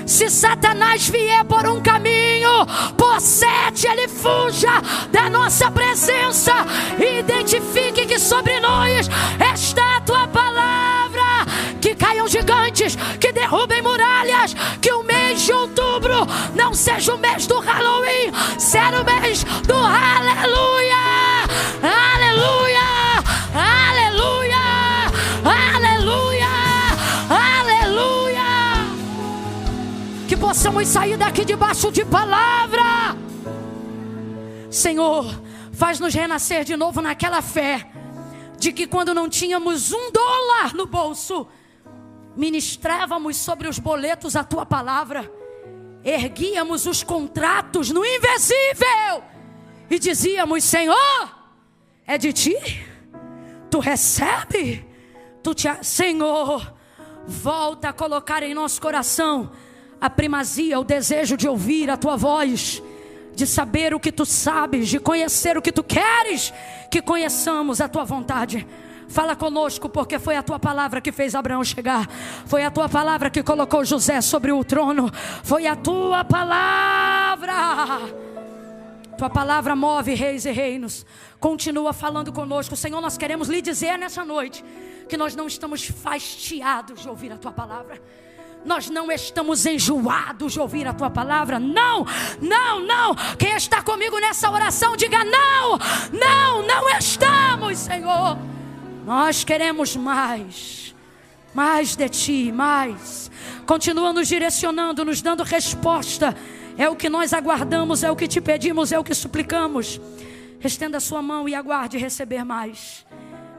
se Satanás vier por um caminho, por 7 ele fuja da nossa presença. Identifique que sobre nós está a Tua palavra. Que caiam gigantes, que derrubem muralhas. Que o mês de outubro não seja o mês do Halloween, será o mês do aleluia. Aleluia, aleluia, aleluia, aleluia. Que possamos sair daqui debaixo de palavra. Senhor, faz-nos renascer de novo naquela fé de que quando não tínhamos $1 no bolso, ministrávamos sobre os boletos a Tua palavra, erguíamos os contratos no invisível e dizíamos: Senhor, é de Ti, Tu recebe, Senhor, volta a colocar em nosso coração a primazia, o desejo de ouvir a Tua voz, de saber o que Tu sabes, de conhecer o que Tu queres que conheçamos a Tua vontade. Fala conosco, porque foi a Tua palavra que fez Abraão chegar. Foi a Tua palavra que colocou José sobre o trono. Foi a Tua palavra. Tua palavra move reis e reinos. Continua falando conosco. Senhor, nós queremos lhe dizer nessa noite que nós não estamos fastiados de ouvir a Tua palavra. Nós não estamos enjoados de ouvir a Tua palavra. Não, não, não. Quem está comigo nessa oração, diga não. Não, não estamos, Senhor. Nós queremos mais. Mais de Ti, mais. Continua nos direcionando, nos dando resposta. É o que nós aguardamos, é o que Te pedimos, é o que suplicamos. Estenda a sua mão e aguarde receber mais.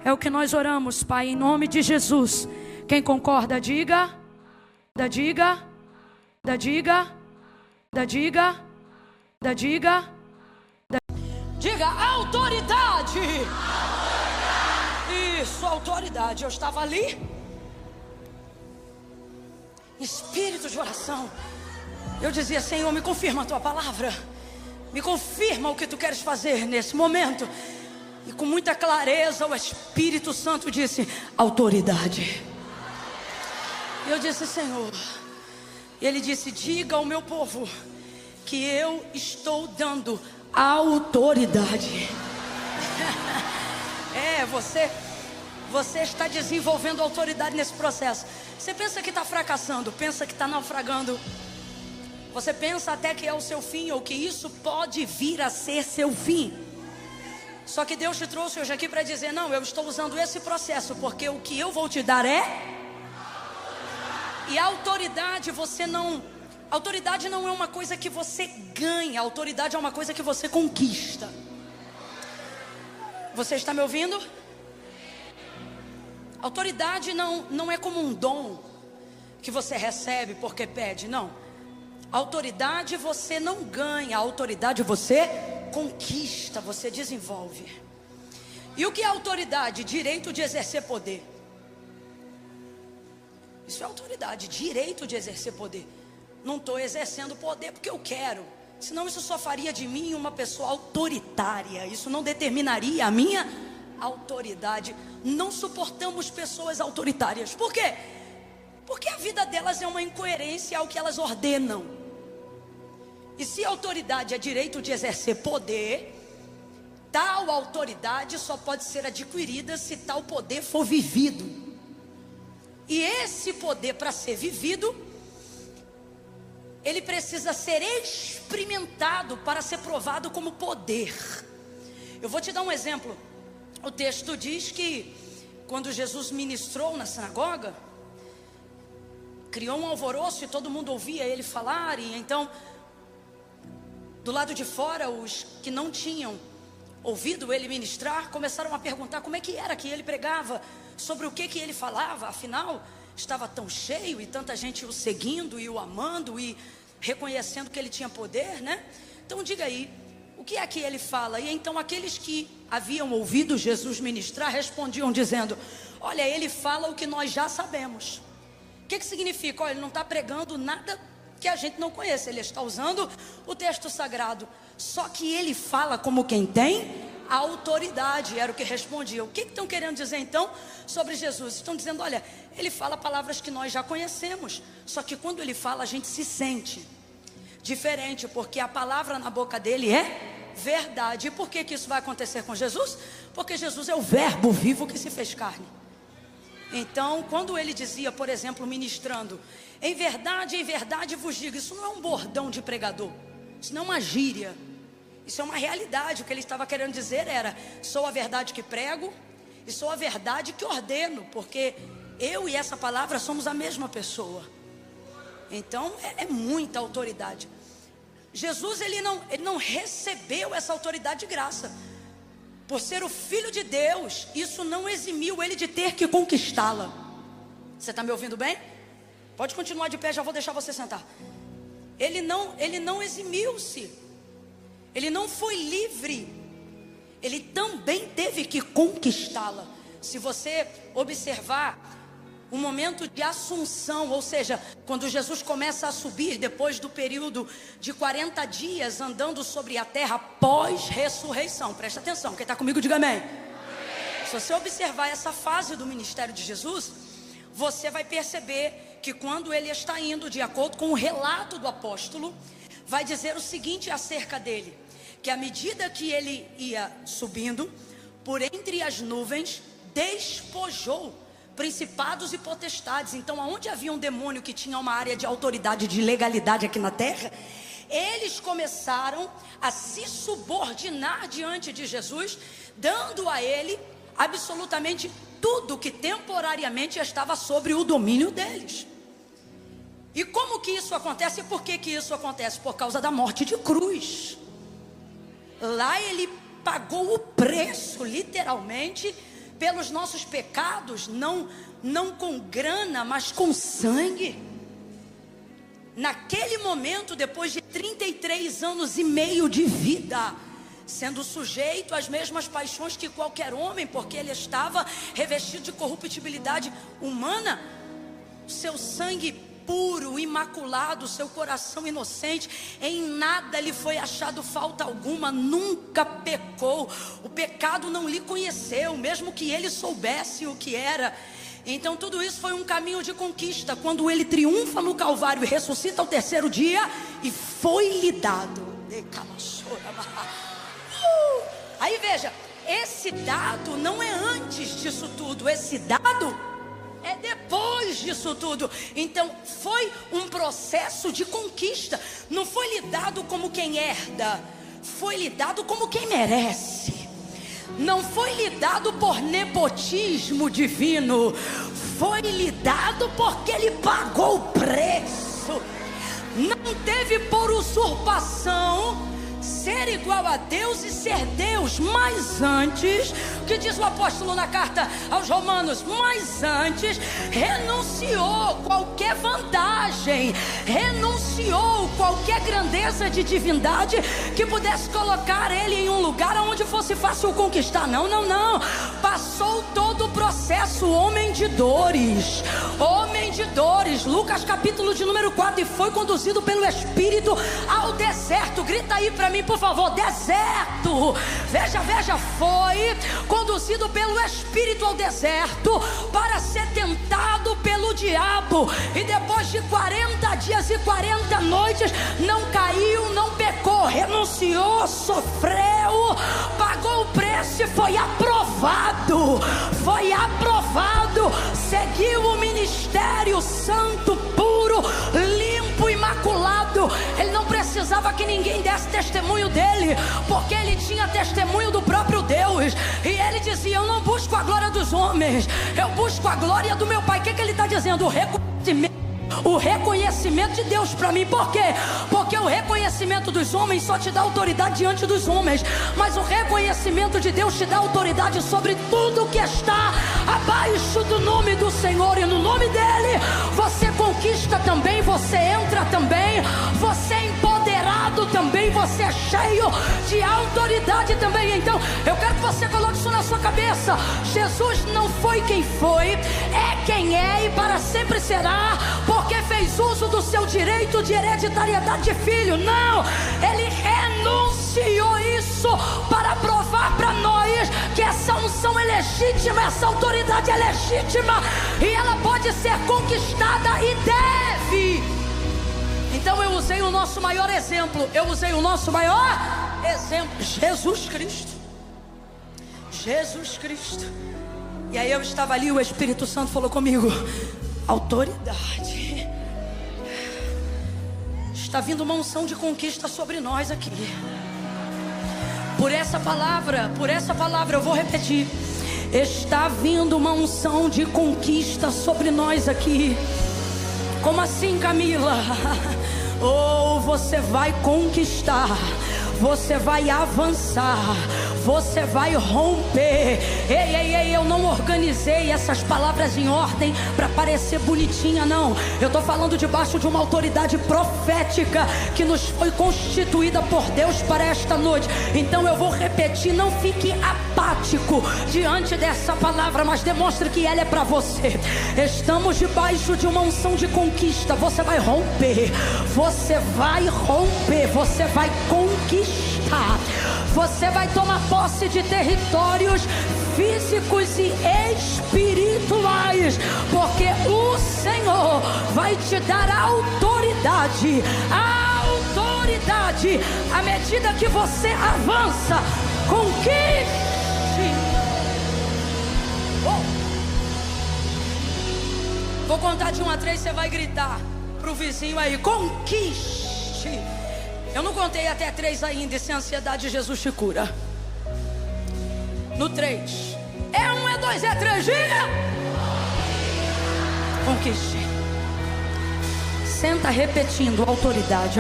É o que nós oramos, Pai, em nome de Jesus. Quem concorda, diga. Diga. Diga autoridade. Isso, autoridade. Eu estava ali. Espírito de oração. Eu dizia: Senhor, me confirma a Tua palavra. Me confirma o que Tu queres fazer nesse momento. E com muita clareza o Espírito Santo disse: autoridade. E eu disse: Senhor. E Ele disse: diga ao meu povo que eu estou dando autoridade. Você está desenvolvendo autoridade nesse processo. Você pensa que está fracassando, pensa que está naufragando. Você pensa até que é o seu fim, ou que isso pode vir a ser seu fim. Só que Deus te trouxe hoje aqui para dizer: não, eu estou usando esse processo, porque o que eu vou te dar é... E a autoridade autoridade não é uma coisa que você ganha, a autoridade é uma coisa que você conquista. Você está me ouvindo? Autoridade não é como um dom que você recebe porque pede, não. Autoridade você não ganha, autoridade você conquista, você desenvolve. E o que é autoridade? Direito de exercer poder. Isso é autoridade, direito de exercer poder. Não estou exercendo poder porque eu quero, senão isso só faria de mim uma pessoa autoritária. Isso não determinaria a minha autoridade. Não suportamos pessoas autoritárias. Por quê? Porque a vida delas é uma incoerência ao que elas ordenam. E se autoridade é direito de exercer poder, tal autoridade só pode ser adquirida se tal poder for vivido. E esse poder, para ser vivido, ele precisa ser experimentado para ser provado como poder. Eu vou te dar um exemplo. O texto diz que quando Jesus ministrou na sinagoga, criou um alvoroço e todo mundo ouvia ele falar. E então, do lado de fora, os que não tinham ouvido ele ministrar começaram a perguntar como é que era que ele pregava, sobre o que ele falava. Afinal, estava tão cheio e tanta gente o seguindo e o amando e reconhecendo que ele tinha poder, né? Então diga aí, o que é que ele fala? E então aqueles que haviam ouvido Jesus ministrar respondiam dizendo: olha, ele fala o que nós já sabemos. O que significa? Olha, ele não está pregando nada que a gente não conhece, ele está usando o texto sagrado, só que ele fala como quem tem autoridade. Era o que respondia. O que estão querendo dizer então sobre Jesus? Estão dizendo: olha, ele fala palavras que nós já conhecemos, só que quando ele fala a gente se sente diferente, porque a palavra na boca dele é verdade. E por que isso vai acontecer com Jesus? Porque Jesus é o verbo vivo que se fez carne. Então, quando ele dizia, por exemplo, ministrando: em verdade vos digo, isso não é um bordão de pregador, isso não é uma gíria, isso é uma realidade. O que ele estava querendo dizer era: sou a verdade que prego e sou a verdade que ordeno, porque eu e essa palavra somos a mesma pessoa. Então é muita autoridade. Jesus ele não recebeu essa autoridade de graça. Por ser o Filho de Deus, isso não eximiu ele de ter que conquistá-la. Você está me ouvindo bem? Pode continuar de pé, já vou deixar você sentar. Ele não eximiu-se. Ele não foi livre. Ele também teve que conquistá-la. Se você observar o momento de assunção, ou seja, quando Jesus começa a subir, depois do período de 40 dias andando sobre a terra pós-ressurreição. Presta atenção, quem está comigo diga amém. Se você observar essa fase do ministério de Jesus, você vai perceber que quando ele está indo, de acordo com o relato do apóstolo, vai dizer o seguinte acerca dele: que à medida que ele ia subindo, por entre as nuvens, despojou principados e potestades. Então, aonde havia um demônio que tinha uma área de autoridade, de legalidade aqui na terra, eles começaram a se subordinar diante de Jesus, dando a ele absolutamente tudo que temporariamente estava sobre o domínio deles. E como que isso acontece? E por que isso acontece? Por causa da morte de cruz. Lá ele pagou o preço, literalmente, pelos nossos pecados, não com grana, mas com sangue. Naquele momento, depois de 33 anos e meio de vida, sendo sujeito às mesmas paixões que qualquer homem, porque ele estava revestido de corruptibilidade humana, seu sangue puro, imaculado, seu coração inocente, em nada lhe foi achado falta alguma, nunca pecou, o pecado não lhe conheceu, mesmo que ele soubesse o que era. Então tudo isso foi um caminho de conquista, quando ele triunfa no Calvário e ressuscita ao terceiro dia, e foi lhe dado. Aí veja, esse dado não é antes disso tudo, esse dado é depois disso tudo. Então foi um processo de conquista. Não foi lhe dado como quem herda, foi lhe dado como quem merece. Não foi lhe dado por nepotismo divino, foi lhe dado porque ele pagou o preço. Não teve por usurpação ser igual a Deus e ser Deus, mas antes, que diz o apóstolo na carta aos Romanos, mas antes renunciou qualquer vantagem, renunciou qualquer grandeza de divindade que pudesse colocar ele em um lugar onde fosse fácil conquistar. Não, não, não. Passou todo o processo, homem de dores, Lucas capítulo de número 4, e foi conduzido pelo Espírito ao deserto. Grita aí para mim, por favor, deserto. Veja, foi conduzido pelo Espírito ao deserto para ser tentado pelo diabo, e depois de 40 dias e 40 noites não caiu, não pecou, renunciou, sofreu, pagou o preço e foi aprovado, seguiu o ministério santo, puro, limpo, imaculado. Ele não precisava que ninguém desse testemunho dele, porque ele tinha testemunho do próprio Deus, e ele dizia: eu não busco a glória dos homens, eu busco a glória do meu Pai. O que ele está dizendo? O reconhecimento de Deus para mim. Por quê? Porque o reconhecimento dos homens só te dá autoridade diante dos homens, mas o reconhecimento de Deus te dá autoridade sobre tudo que está abaixo do nome do Senhor, e no nome dele você conquista também, você entra também, você é empoderado também, você é cheio de autoridade também. Então eu quero que você coloque isso na sua cabeça: Jesus não foi quem foi, é quem é e para sempre será, porque fez uso do seu direito de hereditariedade de filho. Não, ele renunciou isso para provar para nós que essa unção é legítima, essa autoridade é legítima, e ela pode ser conquistada e deve. Então eu usei o nosso maior exemplo, Jesus Cristo. E aí eu estava ali, o Espírito Santo falou comigo: autoridade. Está vindo uma unção de conquista sobre nós aqui. Por essa palavra eu vou repetir: está vindo uma unção de conquista sobre nós aqui. Como assim, Camila? Ou você vai conquistar, você vai avançar, você vai romper. Ei, eu não organizei essas palavras em ordem para parecer bonitinha, não. Eu estou falando debaixo de uma autoridade profética que nos foi constituída por Deus para esta noite. Então eu vou repetir, não fique apático diante dessa palavra, mas demonstre que ela é para você. Estamos debaixo de uma unção de conquista. Você vai romper, você vai conquistar, você vai tomar posse de territórios físicos e espirituais, porque o Senhor vai te dar autoridade à medida que você avança. Conquiste. Vou contar de 1 a 3, você vai gritar pro vizinho aí: conquiste. Eu não contei até 3 ainda, e sem ansiedade Jesus te cura. No 3, é 1, é 2, é 3, diga: conquiste. Senta repetindo: autoridade.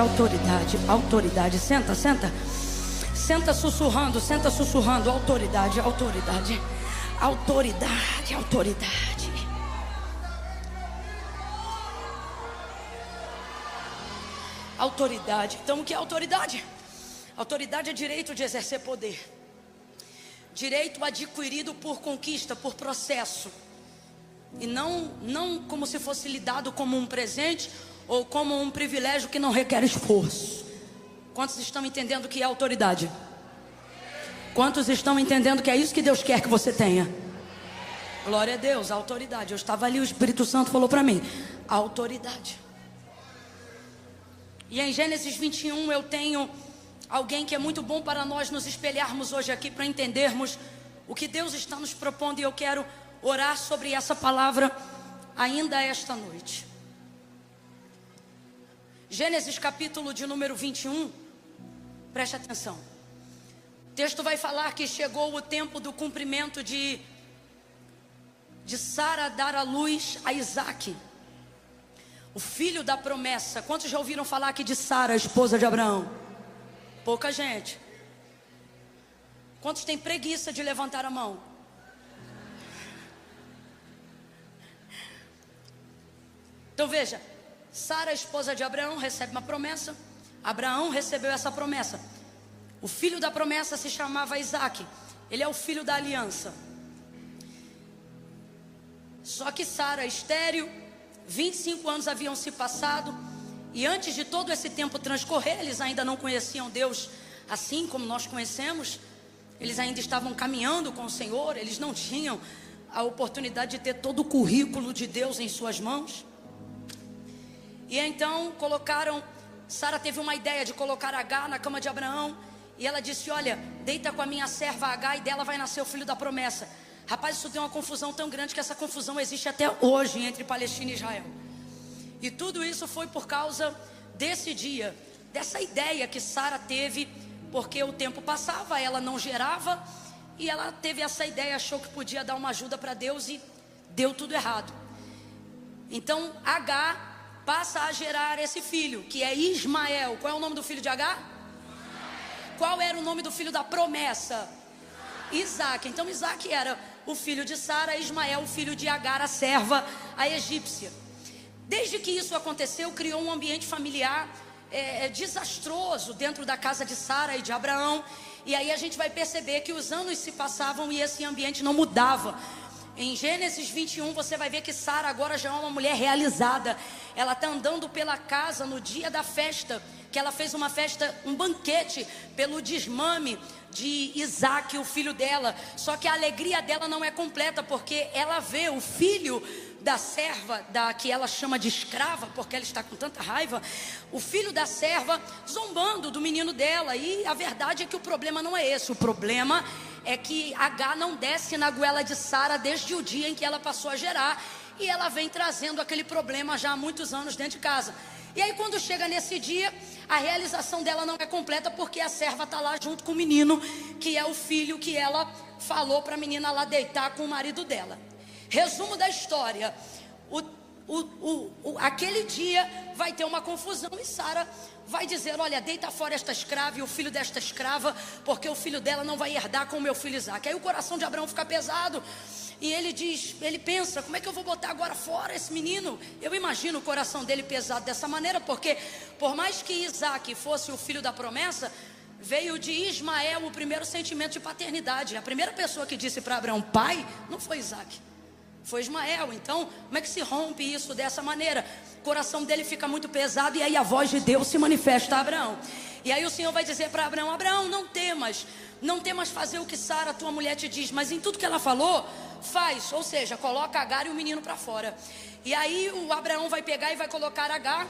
Senta sussurrando, autoridade. Autoridade. Então o que é autoridade? Autoridade é direito de exercer poder, direito adquirido por conquista, por processo, e não como se fosse lhe dado como um presente ou como um privilégio que não requer esforço. Quantos estão entendendo o que é autoridade? Quantos estão entendendo que é isso que Deus quer que você tenha? Glória a Deus, autoridade. Eu estava ali, o Espírito Santo falou para mim: autoridade. E em Gênesis 21 eu tenho alguém que é muito bom para nós nos espelharmos hoje aqui, para entendermos o que Deus está nos propondo, e eu quero orar sobre essa palavra ainda esta noite. Gênesis capítulo de número 21, preste atenção. O texto vai falar que chegou o tempo do cumprimento de Sara dar à luz a Isaque, o filho da promessa. Quantos já ouviram falar aqui de Sara, esposa de Abraão? Pouca gente. Quantos têm preguiça de levantar a mão? Então veja, Sara, esposa de Abraão, recebe uma promessa. Abraão recebeu essa promessa. O filho da promessa se chamava Isaque. Ele é o filho da aliança. Só que Sara, estéril, 25 anos haviam se passado. E antes de todo esse tempo transcorrer, eles ainda não conheciam Deus assim como nós conhecemos. Eles ainda estavam caminhando com o Senhor. Eles não tinham a oportunidade de ter todo o currículo de Deus em suas mãos. E então Sara teve uma ideia de colocar Agar na cama de Abraão. E ela disse: olha, deita com a minha serva Agar, e dela vai nascer o filho da promessa. Rapaz, isso deu uma confusão tão grande que essa confusão existe até hoje entre Palestina e Israel. E tudo isso foi por causa desse dia, dessa ideia que Sara teve, porque o tempo passava, ela não gerava, e ela teve essa ideia, achou que podia dar uma ajuda para Deus e deu tudo errado. Então Agar passa a gerar esse filho, que é Ismael. Qual é o nome do filho de Agar? Qual era o nome do filho da promessa? Isaque. Então Isaque era o filho de Sara, Ismael o filho de Agar, a serva, a egípcia. Desde que isso aconteceu, criou um ambiente familiar desastroso dentro da casa de Sara e de Abraão. E aí a gente vai perceber que os anos se passavam e esse ambiente não mudava. Em Gênesis 21 você vai ver que Sara agora já é uma mulher realizada. Ela está andando pela casa no dia da festa, que ela fez uma festa, um banquete pelo desmame de Isaque, o filho dela. Só que a alegria dela não é completa, porque ela vê o filho da serva, que ela chama de escrava, porque ela está com tanta raiva, o filho da serva zombando do menino dela. E a verdade é que o problema não é esse. O problema é que Agar não desce na goela de Sara desde o dia em que ela passou a gerar. E ela vem trazendo aquele problema já há muitos anos dentro de casa. E aí quando chega nesse dia, a realização dela não é completa, porque a serva está lá junto com o menino, que é o filho que ela falou para a menina lá deitar com o marido dela. Resumo da história: aquele dia vai ter uma confusão e Sara vai dizer: olha, deita fora esta escrava e o filho desta escrava, porque o filho dela não vai herdar com o meu filho Isaque. Aí o coração de Abraão fica pesado. E ele pensa: como é que eu vou botar agora fora esse menino? Eu imagino o coração dele pesado dessa maneira, porque por mais que Isaque fosse o filho da promessa, veio de Ismael o primeiro sentimento de paternidade. A primeira pessoa que disse para Abraão pai não foi Isaque, foi Ismael. Então como é que se rompe isso dessa maneira? O coração dele fica muito pesado, e aí a voz de Deus se manifesta a Abraão. E aí o Senhor vai dizer para Abraão: Abraão, não temas fazer o que Sara, tua mulher, te diz, mas em tudo que ela falou, faz. Ou seja, coloca Agar e o menino para fora. E aí o Abraão vai pegar e vai colocar Agar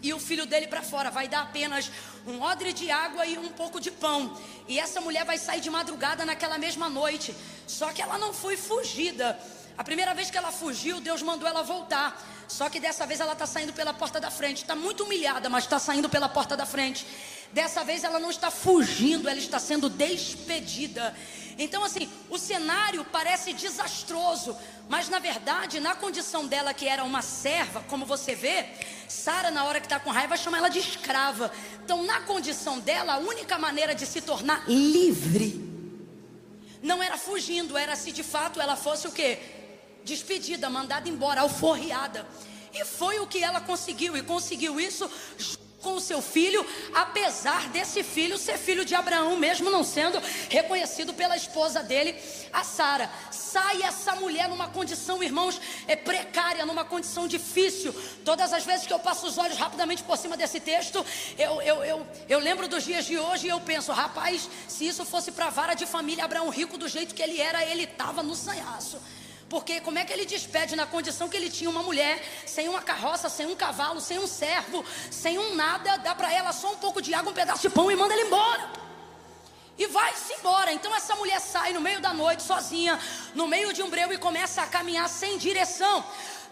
e o filho dele para fora. Vai dar apenas um odre de água e um pouco de pão. E essa mulher vai sair de madrugada naquela mesma noite. Só que ela não foi fugida. A primeira vez que ela fugiu, Deus mandou ela voltar. Só que dessa vez ela está saindo pela porta da frente. Está muito humilhada, mas está saindo pela porta da frente. Dessa vez ela não está fugindo, ela está sendo despedida. Então assim, o cenário parece desastroso, mas na verdade, na condição dela, que era uma serva, como você vê, Sara, na hora que está com raiva, chama ela de escrava. Então na condição dela, a única maneira de se tornar livre não era fugindo, era se de fato ela fosse o quê? Despedida, mandada embora, alforriada. E foi o que ela conseguiu, e conseguiu isso com o seu filho, apesar desse filho ser filho de Abraão, mesmo não sendo reconhecido pela esposa dele, a Sara. Sai essa mulher numa condição, irmãos, precária, numa condição difícil. Todas as vezes que eu passo os olhos rapidamente por cima desse texto, eu lembro dos dias de hoje e eu penso: rapaz, se isso fosse para a vara de família, Abraão rico do jeito que ele era, ele estava no sanhaço. Porque como é que ele despede na condição que ele tinha uma mulher, sem uma carroça, sem um cavalo, sem um servo, sem um nada, dá para ela só um pouco de água, um pedaço de pão e manda ele embora. e vai-se embora. Então essa mulher sai no meio da noite, sozinha, no meio de um breu, e começa a caminhar sem direção.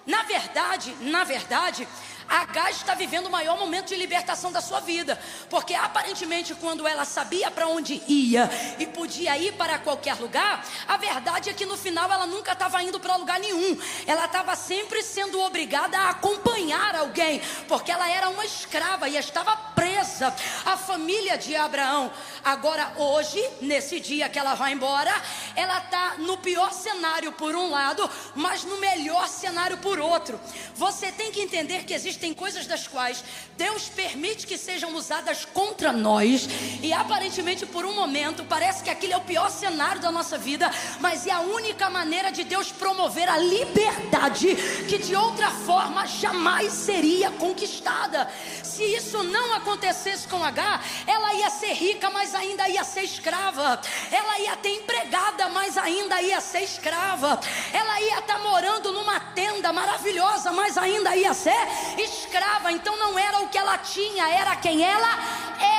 Na verdade, Agar está vivendo o maior momento de libertação da sua vida, porque aparentemente quando ela sabia para onde ia e podia ir para qualquer lugar, a verdade é que no final ela nunca estava indo para lugar nenhum. Ela estava sempre sendo obrigada a acompanhar alguém, porque ela era uma escrava e estava presa à família de Abraão. Agora hoje, nesse dia que ela vai embora, ela está no pior cenário por um lado, mas no melhor cenário por outro. Você tem que entender que existem coisas das quais Deus permite que sejam usadas contra nós, e aparentemente por um momento parece que aquilo é o pior cenário da nossa vida, mas é a única maneira de Deus promover a liberdade que de outra forma jamais seria conquistada. Se isso não acontecesse com Agar, ela ia ser rica, mas ainda ia ser escrava. Ela ia ter empregada, mas ainda ia ser escrava. Ela ia estar morando numa tenda maravilhosa, mas ainda ia ser escrava. Então não era o que ela tinha, era quem ela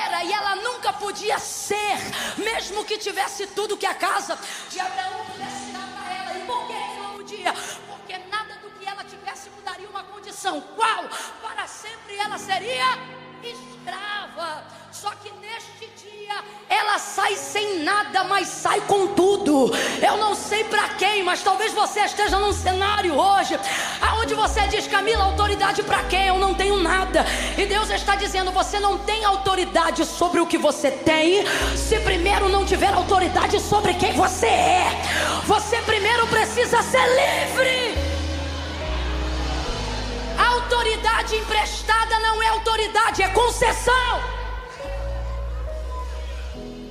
era. E ela nunca podia ser, mesmo que tivesse tudo que a casa de Abraão pudesse dar para ela. E por que não podia? Porque nada do que ela tivesse mudaria uma condição. Qual? Para sempre ela seria escrava. Só que neste dia ela sai sem nada, mas sai com tudo. Eu não sei para quem, mas talvez você esteja num cenário hoje aonde você diz: Camila, autoridade para quem? Eu não tenho nada. E Deus está dizendo: você não tem autoridade sobre o que você tem, se primeiro não tiver autoridade sobre quem você é. Você primeiro precisa ser livre. A autoridade emprestada não é autoridade, é concessão.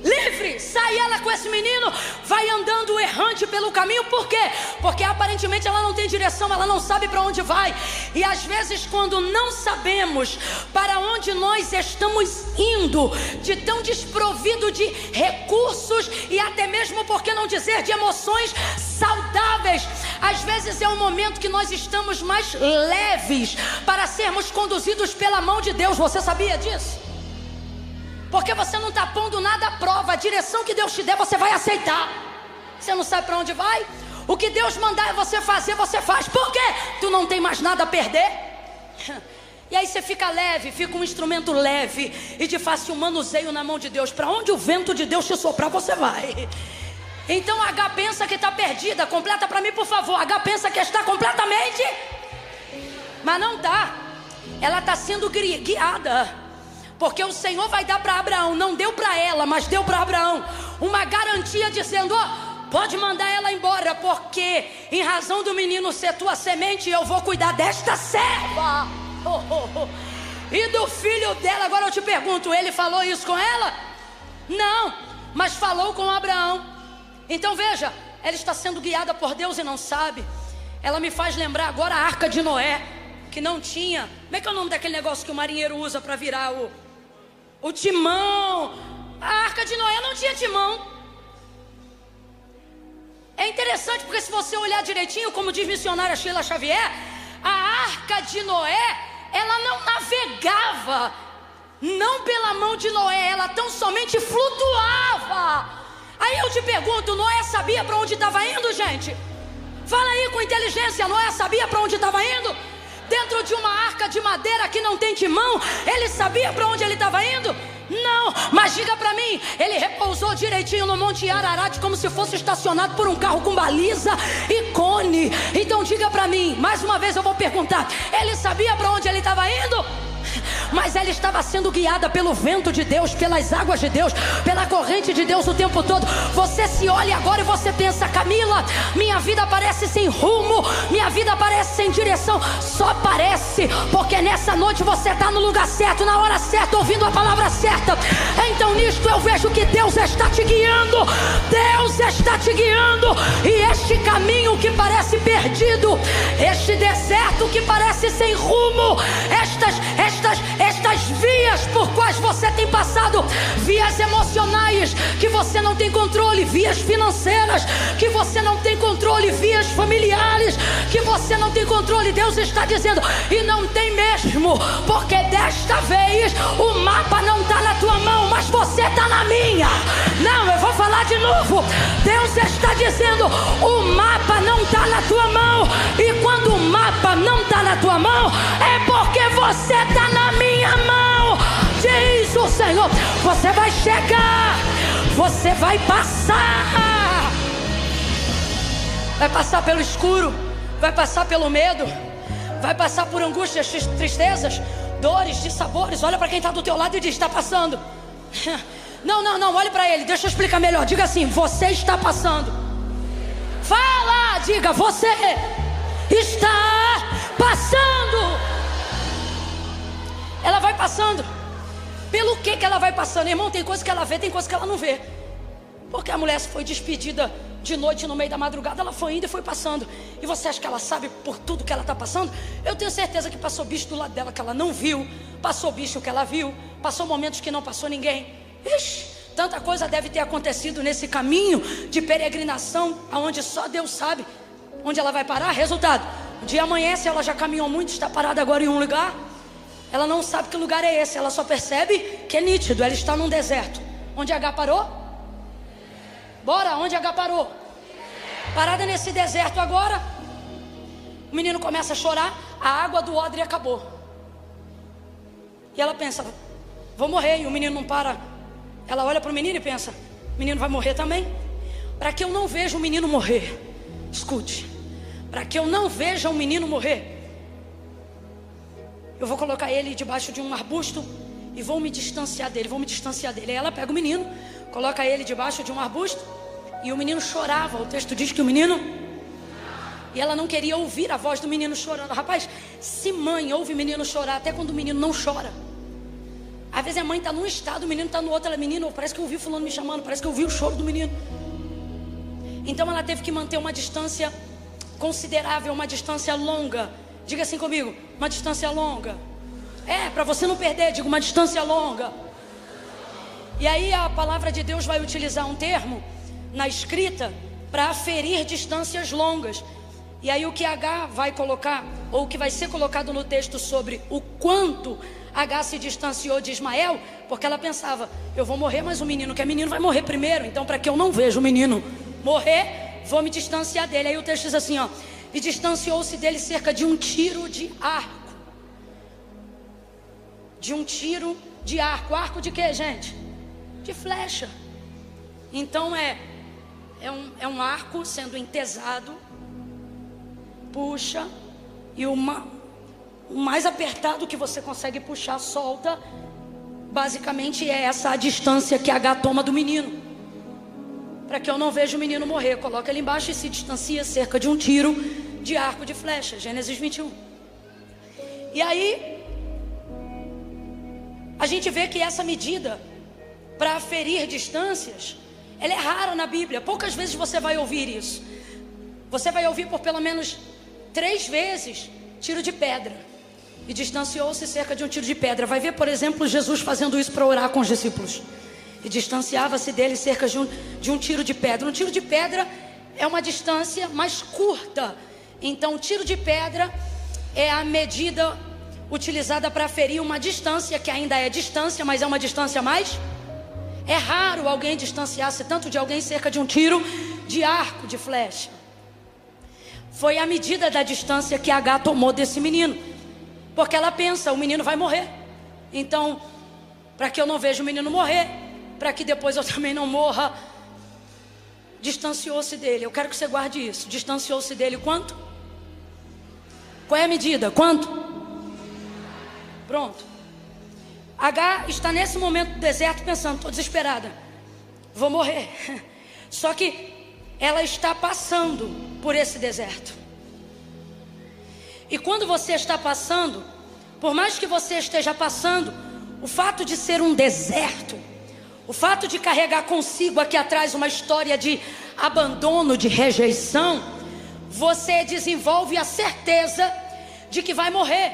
Livre, sai ela com esse menino, vai andando errante pelo caminho. Por quê? Porque aparentemente ela não tem direção, ela não sabe para onde vai. E às vezes quando não sabemos para onde nós estamos indo, de tão desprovido de recursos e até mesmo, por que não dizer, de emoções saudáveis, às vezes é o momento que nós estamos mais leves para sermos conduzidos pela mão de Deus. Você sabia disso? Porque você não está pondo nada à prova. A direção que Deus te der, você vai aceitar. Você não sabe para onde vai? O que Deus mandar você fazer, você faz. Por quê? Tu não tem mais nada a perder. E aí você fica leve, fica um instrumento leve e de fácil manuseio na mão de Deus. Para onde o vento de Deus te soprar, você vai. Então H pensa que está perdida. Completa para mim, por favor. H pensa que está completamente, mas não está. Ela está sendo guiada. Porque o Senhor vai dar para Abraão, não deu para ela, mas deu para Abraão uma garantia dizendo: pode mandar ela embora, porque em razão do menino ser tua semente, eu vou cuidar desta serva e do filho dela. Agora eu te pergunto, ele falou isso com ela? Não, mas falou com Abraão. Então veja, ela está sendo guiada por Deus e não sabe. Ela me faz lembrar agora a Arca de Noé, que não tinha. Como é que é o nome daquele negócio que o marinheiro usa para virar o timão? A Arca de Noé não tinha timão. É interessante porque se você olhar direitinho, como diz missionária Sheila Xavier, a Arca de Noé, ela não navegava, não pela mão de Noé, ela tão somente flutuava. Aí eu te pergunto, Noé sabia para onde estava indo, gente? Fala aí com inteligência, Noé sabia para onde estava indo? Dentro de uma arca de madeira que não tem timão, ele sabia para onde ele estava indo? Não, mas diga para mim, ele repousou direitinho no Monte Ararat, como se fosse estacionado por um carro com baliza e cone. Então diga para mim, mais uma vez eu vou perguntar, ele sabia para onde ele estava indo? Mas ela estava sendo guiada pelo vento de Deus, pelas águas de Deus, pela corrente de Deus o tempo todo. Você se olha agora e você pensa: Camila, minha vida parece sem rumo, minha vida parece sem direção. Só parece, porque nessa noite você está no lugar certo, na hora certa, ouvindo a palavra certa. Então nisto eu vejo que Deus está te guiando. Deus está te guiando. E este caminho que parece perdido, este deserto que parece sem rumo, estas vias por quais você tem passado, vias emocionais que você não tem controle, vias financeiras que você não tem controle, vias familiares que você não tem controle, Deus está dizendo: e não tem mesmo, porque desta vez o mapa não está na tua mão, mas você está na minha. Não, falar de novo. Deus está dizendo: o mapa não está na tua mão. E quando o mapa não está na tua mão, é porque você está na minha mão. Diz o Senhor: você vai chegar, você vai passar. Vai passar pelo escuro, vai passar pelo medo, vai passar por angústias, tristezas, dores, dissabores. Olha para quem está do teu lado e diz: está passando. Não, olhe para ele, deixa eu explicar melhor. Diga assim: você está passando. Fala, diga: você está passando. Ela vai passando. Pelo que ela vai passando? Irmão, tem coisa que ela vê, tem coisa que ela não vê. Porque a mulher foi despedida de noite, no meio da madrugada, ela foi indo e foi passando. E você acha que ela sabe por tudo que ela está passando? Eu tenho certeza que passou bicho do lado dela que ela não viu, passou bicho que ela viu, passou momentos que não passou ninguém. Ixi, tanta coisa deve ter acontecido nesse caminho de peregrinação, aonde só Deus sabe onde ela vai parar. Resultado: o dia amanhece, ela já caminhou muito, está parada agora em um lugar. Ela não sabe que lugar é esse, ela só percebe que é nítido, ela está num deserto. Onde H parou? Bora, onde H parou? Parada nesse deserto agora. O menino começa a chorar, a água do odre acabou. E ela pensa: vou morrer. E o menino não para. Ela olha para o menino e pensa: o menino vai morrer também. Para que eu não veja o menino morrer, escute, para que eu não veja o menino morrer, eu vou colocar ele debaixo de um arbusto e vou me distanciar dele, Aí ela pega o menino, coloca ele debaixo de um arbusto, e o menino chorava. O texto diz que o menino... E ela não queria ouvir a voz do menino chorando. Rapaz, se mãe ouve menino chorar, até quando o menino não chora. Às vezes a mãe está num estado, o menino está no outro. Ela: menino, parece que eu ouvi fulano me chamando, parece que eu ouvi o choro do menino. Então ela teve que manter uma distância considerável, uma distância longa. Diga assim comigo: uma distância longa. Para você não perder, diga: uma distância longa. E aí a palavra de Deus vai utilizar um termo na escrita para aferir distâncias longas. E aí o que H vai colocar, ou o que vai ser colocado no texto sobre o quanto H se distanciou de Ismael, porque ela pensava: eu vou morrer, mas o menino, que é menino, vai morrer primeiro. Então, para que eu não veja o menino morrer, vou me distanciar dele. Aí o texto diz assim, ó: e distanciou-se dele cerca de um tiro de arco. De um tiro de arco. Arco de quê, gente? De flecha. Então é um arco sendo entesado. Puxa, e o mais apertado que você consegue puxar, solta. Basicamente é essa a distância que H toma do menino. Para que eu não veja o menino morrer, coloca ele embaixo e se distancia cerca de um tiro de arco de flecha. Gênesis 21. E aí a gente vê que essa medida para aferir distâncias, ela é rara na Bíblia. Poucas vezes você vai ouvir isso. Você vai ouvir por pelo menos 3 vezes tiro de pedra. E distanciou-se cerca de um tiro de pedra. Vai ver, por exemplo, Jesus fazendo isso para orar com os discípulos. E distanciava-se dele cerca de um tiro de pedra. Um tiro de pedra é uma distância mais curta. Então, tiro de pedra é a medida utilizada para aferir uma distância, que ainda é distância, mas é uma distância mais... É raro alguém distanciar-se tanto de alguém cerca de um tiro de arco, de flecha. Foi a medida da distância que H tomou desse menino. Porque ela pensa: o menino vai morrer. Então, para que eu não veja o menino morrer, para que depois eu também não morra, distanciou-se dele. Eu quero que você guarde isso. Distanciou-se dele quanto? Qual é a medida? Quanto? Pronto. H está nesse momento do deserto pensando: estou desesperada, vou morrer. Só que ela está passando por esse deserto. E quando você está passando, por mais que você esteja passando, o fato de ser um deserto, o fato de carregar consigo aqui atrás uma história de abandono, de rejeição, você desenvolve a certeza de que vai morrer.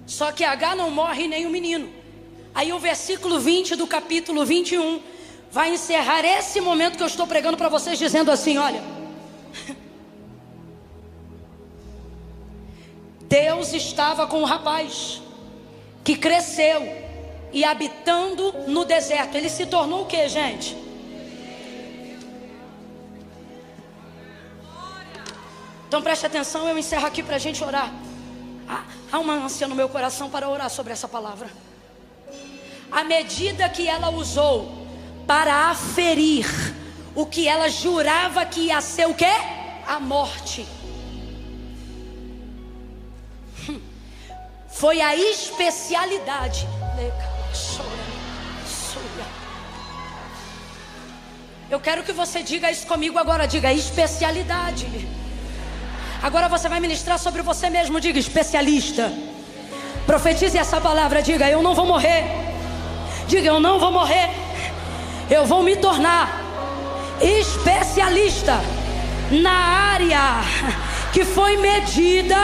Só que H não morre nem o menino. Aí o versículo 20 do capítulo 21 vai encerrar esse momento que eu estou pregando para vocês, dizendo assim: olha, Deus estava com o rapaz que cresceu e habitando no deserto. Ele se tornou o que, gente? Então preste atenção, eu encerro aqui para a gente orar. Há uma ânsia no meu coração para orar sobre essa palavra. A medida que ela usou para aferir o que ela jurava que ia ser o quê? A morte. Foi a especialidade. Eu quero que você diga isso comigo agora. Diga especialidade. Agora você vai ministrar sobre você mesmo. Diga especialista. Profetize essa palavra. Diga eu não vou morrer. Diga eu não vou morrer. Eu vou me tornar especialista na área que foi medida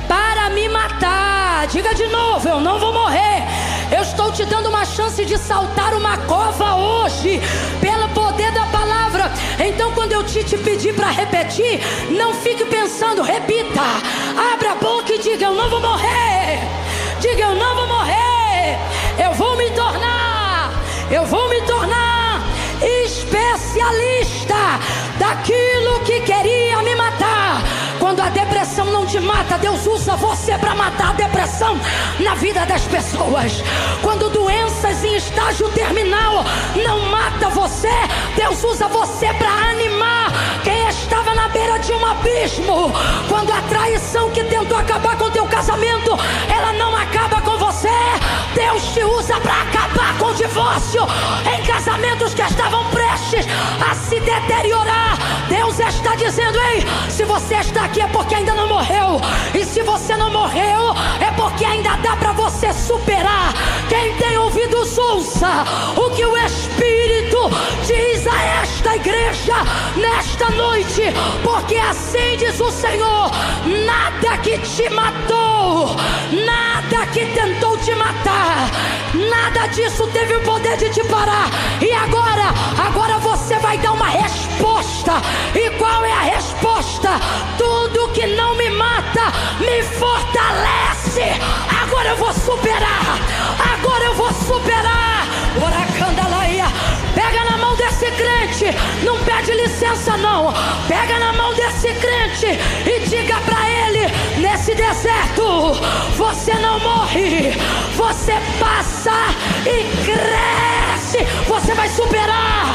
para me matar. Diga de novo, eu não vou morrer. Eu estou te dando uma chance de saltar uma cova hoje, pelo poder da palavra. Então quando eu te pedir para repetir, não fique pensando, repita. Abra a boca e diga, eu não vou morrer. Diga, eu não vou morrer. Eu vou me tornar especialista daquilo que queria me matar. Quando a depressão não te mata, Deus usa você para matar a depressão na vida das pessoas. Quando doenças em estágio terminal não mata você, Deus usa você para animar quem estava na beira de um abismo. Quando a traição que tentou acabar com o teu casamento, ela não acaba com você, Deus te usa para acabar com o divórcio em casamentos que estavam prestes a se deteriorar. Deus está dizendo, ei, se você está aqui é porque ainda não morreu. E se você não morreu, é porque ainda dá para você superar. Quem tem ouvidos, ouça o que o Espírito diz a esta igreja nesta noite. Porque assim diz o Senhor, nada que te matou, nada que tentou te matar, nada disso teve o poder de te parar. E agora você vai dar uma resposta. E qual é a resposta? Tudo que não me mata me fortalece. Agora eu vou superar. Agora eu vou superar. Oracandalaia. Pega na mão desse crente. Não pede licença não. Pega na mão desse crente e diga pra ele, nesse deserto você não morre, você passa e cresce. Você vai superar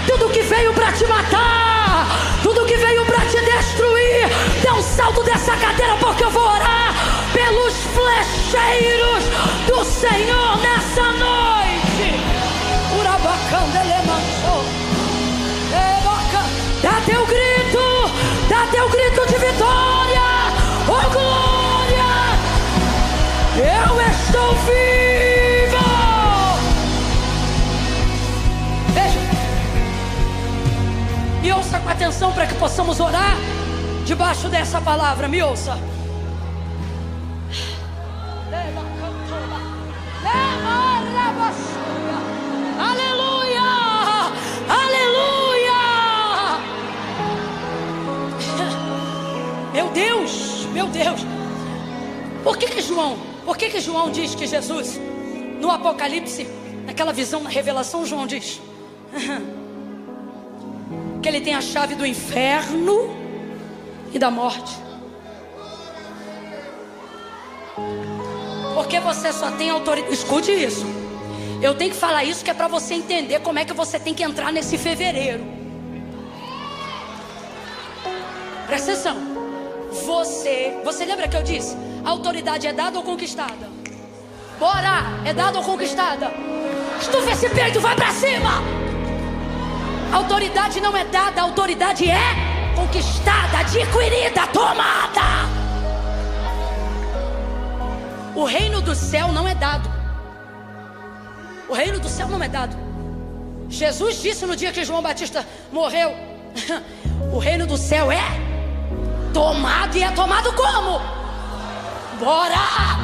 tudo que veio pra te matar, tudo que veio pra te destruir. Dê um salto dessa cadeira, porque eu vou orar pelos flecheiros do Senhor nessa noite. Dá teu grito de vitória. Oh glória, eu estou vivo. Veja, me ouça com atenção para que possamos orar debaixo dessa palavra. Me ouça. Aleluia, aleluia. Meu Deus. Por que João diz que Jesus, no Apocalipse, naquela visão, na revelação, João diz que ele tem a chave do inferno e da morte? Porque você só tem autoridade. Escute isso. Eu tenho que falar isso que é para você entender como é que você tem que entrar nesse fevereiro. Presta atenção. Você lembra que eu disse? A autoridade é dada ou conquistada? Bora! É dada ou conquistada? Estufa esse peito, vai pra cima! A autoridade não é dada, a autoridade é conquistada, adquirida, tomada. O reino do céu não é dado. O reino do céu não é dado. Jesus disse no dia que João Batista morreu: o reino do céu é tomado. E é tomado como? Bora!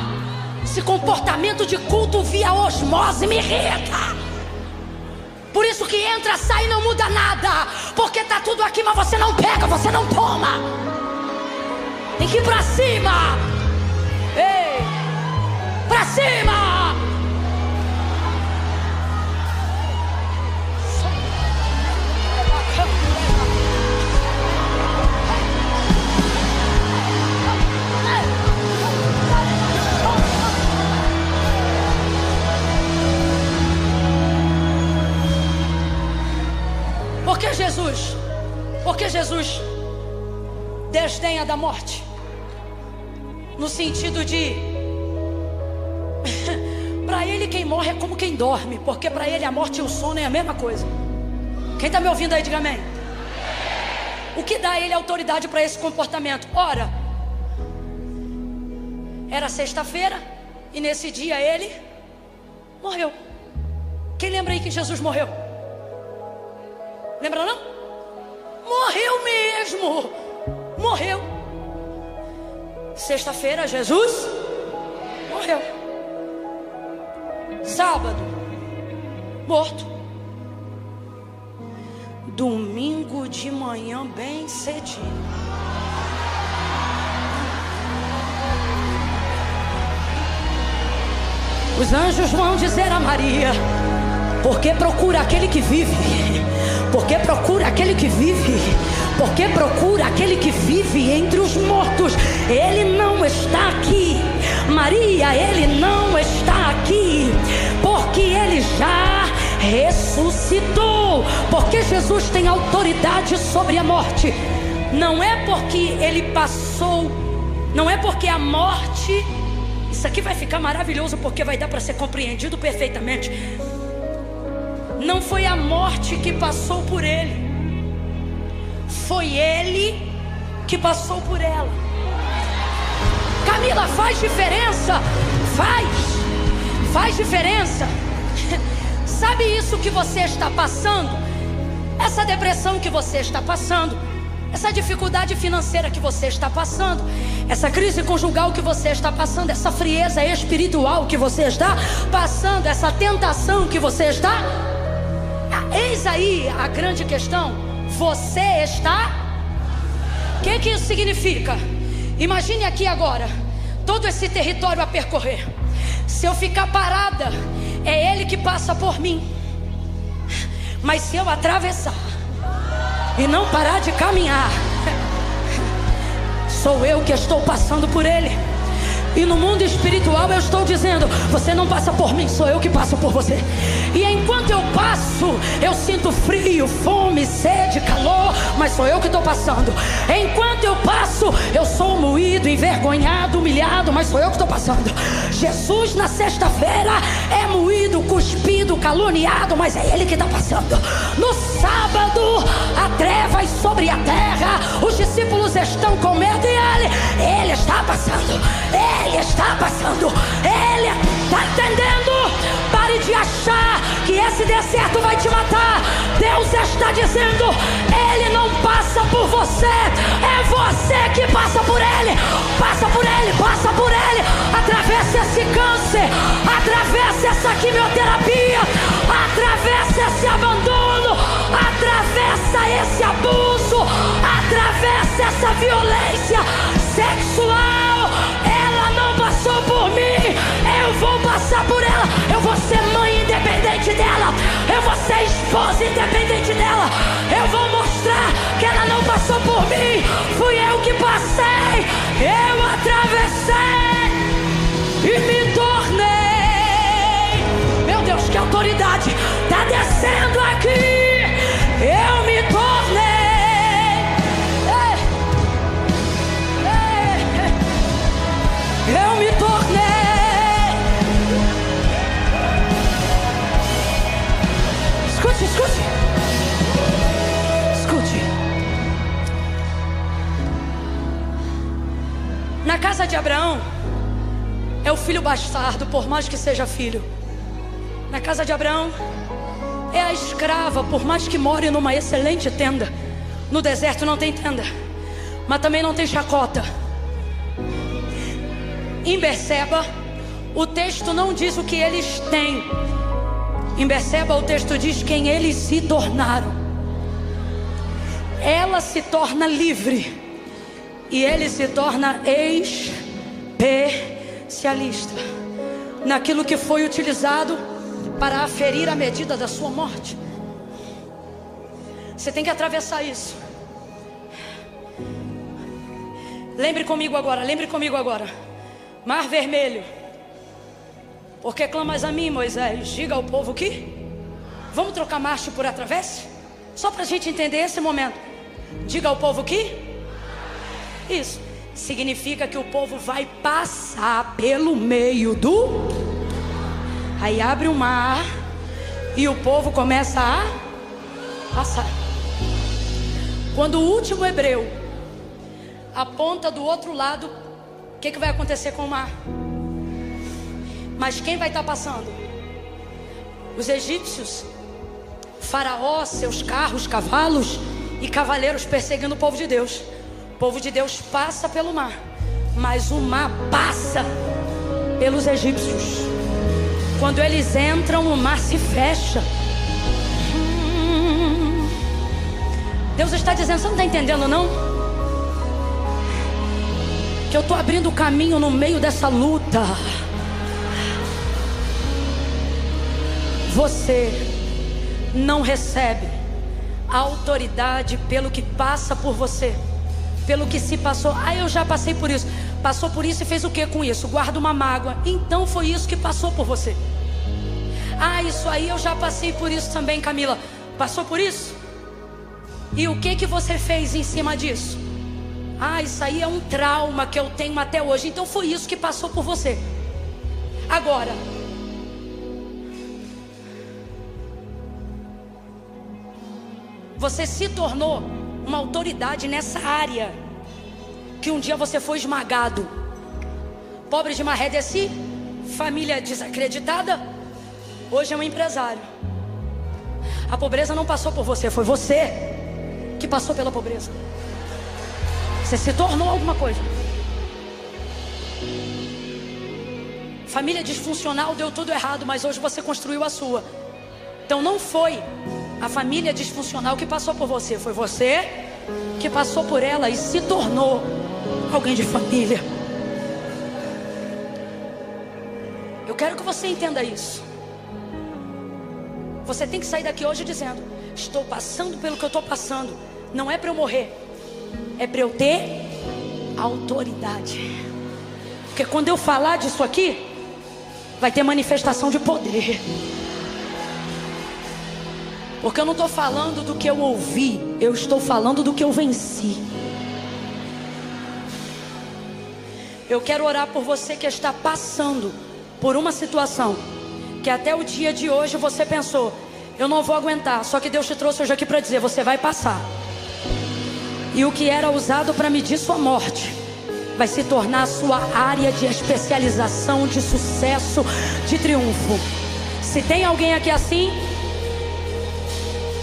Esse comportamento de culto via osmose me irrita. Por isso que entra, sai e não muda nada. Porque tá tudo aqui, mas você não pega, você não toma. Tem que ir pra cima. Ei, pra cima. Por que Jesus? Por que Jesus desdenha da morte? No sentido de para ele quem morre é como quem dorme, porque para ele a morte e o sono é a mesma coisa. Quem está me ouvindo aí, diga amém. O que dá a ele autoridade para esse comportamento? Ora, era sexta-feira e nesse dia ele morreu. Quem lembra aí que Jesus morreu? Lembra não? Morreu mesmo. Morreu. Sexta-feira Jesus morreu. Sábado, morto. Domingo de manhã bem cedinho, os anjos vão dizer a Maria: porque procura aquele que vive, porque procura aquele que vive, porque procura aquele que vive entre os mortos. Ele não está aqui, Maria, ele não está aqui, porque ele já ressuscitou. Porque Jesus tem autoridade sobre a morte. Não é porque ele passou, não é porque a morte, isso aqui vai ficar maravilhoso porque vai dar para ser compreendido perfeitamente. Não foi a morte que passou por ele, foi ele que passou por ela. Camila, faz diferença? Faz diferença. Sabe isso que você está passando? Essa depressão que você está passando, essa dificuldade financeira que você está passando, essa crise conjugal que você está passando, essa frieza espiritual que você está passando, essa tentação que você está... Eis aí a grande questão. Você está... O que isso significa? Imagine aqui agora todo esse território a percorrer. Se eu ficar parada, é Ele que passa por mim. Mas se eu atravessar e não parar de caminhar, sou eu que estou passando por Ele. E no mundo espiritual eu estou dizendo: você não passa por mim, sou eu que passo por você. E enquanto eu passo, eu sinto frio, fome, sede, calor, mas sou eu que estou passando. Enquanto eu passo, eu sou moído, envergonhado, humilhado, mas sou eu que estou passando. Jesus na sexta-feira é moído, cuspido, caluniado, mas é Ele que está passando. No sábado, há trevas sobre a terra, os discípulos estão com medo e Ele está passando. Ele está passando. Ele está entendendo? Pare de achar que esse deserto vai te matar. Deus está dizendo: Ele não passa por você, é você que passa por Ele. Passa por Ele, passa por Ele. Atravessa esse câncer, atravessa essa quimioterapia, atravessa esse abandono, atravessa esse abuso, atravessa essa violência sexual. Ela não passou por mim, eu vou passar por ela. Eu vou ser mãe independente dela, eu vou ser esposa independente dela. Eu vou mostrar que ela não passou por mim, fui eu que passei. Eu atravessei e me tornei. Meu Deus, que autoridade está descendo aqui. Eu me tornei. Eu me tornei. Escute, escute. Escute. Na casa de Abraão, é o filho bastardo, por mais que seja filho. Na casa de Abraão, é a escrava, por mais que more numa excelente tenda. No deserto não tem tenda, mas também não tem chacota. Em Berseba, o texto não diz o que eles têm. Em Berseba, o texto diz quem eles se tornaram. Ela se torna livre e ele se torna especialista naquilo que foi utilizado para aferir a medida da sua morte. Você tem que atravessar isso. Lembre comigo agora, lembre comigo agora. Mar Vermelho. Por que clamas a mim, Moisés? Diga ao povo que vamos trocar marcha por atravesse? Só para a gente entender esse momento. Diga ao povo que isso significa que o povo vai passar pelo meio do... Aí abre o mar e o povo começa a passar. Quando o último hebreu aponta do outro lado, o que vai acontecer com o mar? Mas quem vai estar passando? Os egípcios, Faraó, seus carros, cavalos e cavaleiros perseguindo o povo de Deus. O povo de Deus passa pelo mar, mas o mar passa pelos egípcios. Quando eles entram, o mar se fecha. Deus está dizendo, você não está entendendo não? Que eu estou abrindo o caminho no meio dessa luta. Você não recebe a autoridade pelo que passa por você, pelo que se passou. Ah, eu já passei por isso. Passou por isso e fez o que com isso? Guarda uma mágoa. Então foi isso que passou por você. Ah, isso aí eu já passei por isso também, Camila. Passou por isso? E o que você fez em cima disso? Ah, isso aí é um trauma que eu tenho até hoje. Então foi isso que passou por você. Agora, você se tornou uma autoridade nessa área que um dia você foi esmagado. Pobre de maré desci, família desacreditada, hoje é um empresário. A pobreza não passou por você, foi você que passou pela pobreza. Você se tornou alguma coisa. Família disfuncional deu tudo errado, mas hoje você construiu a sua. Então não foi a família disfuncional que passou por você, foi você que passou por ela e se tornou alguém de família. Eu quero que você entenda isso. Você tem que sair daqui hoje dizendo: estou passando pelo que eu estou passando. Não é para eu morrer, é para eu ter autoridade. Porque quando eu falar disso aqui, vai ter manifestação de poder. Porque eu não estou falando do que eu ouvi, eu estou falando do que eu venci. Eu quero orar por você que está passando por uma situação que até o dia de hoje você pensou: eu não vou aguentar. Só que Deus te trouxe hoje aqui para dizer: você vai passar. E o que era usado para medir sua morte vai se tornar a sua área de especialização, de sucesso, de triunfo. Se tem alguém aqui assim,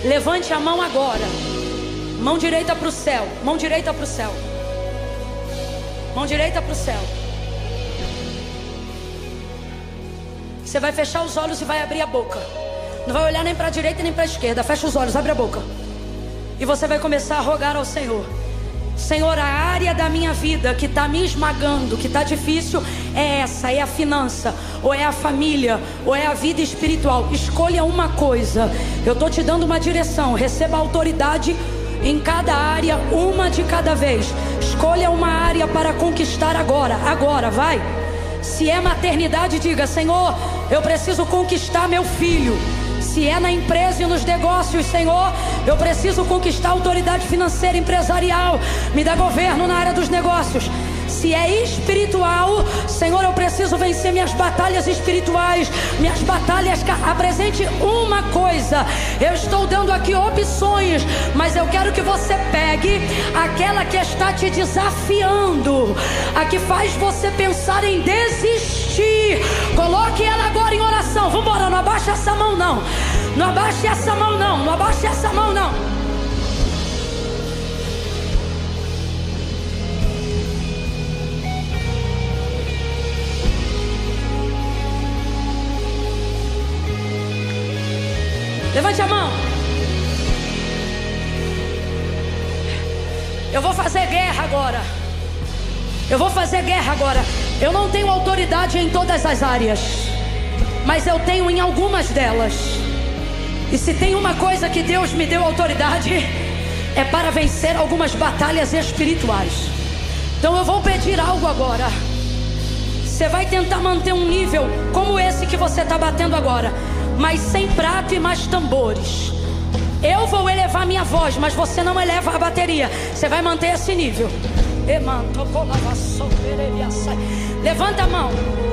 levante a mão agora. Mão direita para o céu. Mão direita para o céu. Mão direita para o céu. Você vai fechar os olhos e vai abrir a boca. Não vai olhar nem para a direita nem para a esquerda. Fecha os olhos, abre a boca. E você vai começar a rogar ao Senhor: Senhor, a área da minha vida que está me esmagando, que está difícil, é essa, é a finança, ou é a família, ou é a vida espiritual. Escolha uma coisa. Eu estou te dando uma direção. Receba autoridade em cada área, uma de cada vez. Escolha uma área para conquistar agora. Agora, vai. Se é maternidade, diga: Senhor, eu preciso conquistar meu filho. Se é na empresa e nos negócios, Senhor, eu preciso conquistar autoridade financeira, empresarial. Me dá governo na área dos negócios. Se é espiritual, Senhor, eu preciso vencer minhas batalhas espirituais, minhas batalhas. Apresente uma coisa. Eu estou dando aqui opções, mas eu quero que você pegue aquela que está te desafiando, a que faz você pensar em desistir. Coloque ela agora em oração. Vamos embora, não abaixe essa mão não. Não abaixe essa mão não. Não abaixe essa mão não. Levante a mão. Eu vou fazer guerra agora. Eu vou fazer guerra agora. Eu não tenho autoridade em todas as áreas, mas eu tenho em algumas delas. E se tem uma coisa que Deus me deu autoridade, é para vencer algumas batalhas espirituais. Então eu vou pedir algo agora. Você vai tentar manter um nível como esse que você está batendo agora, mas sem prato e mais tambores. Eu vou elevar minha voz, mas você não eleva a bateria. Você vai manter esse nível. Levanta a mão.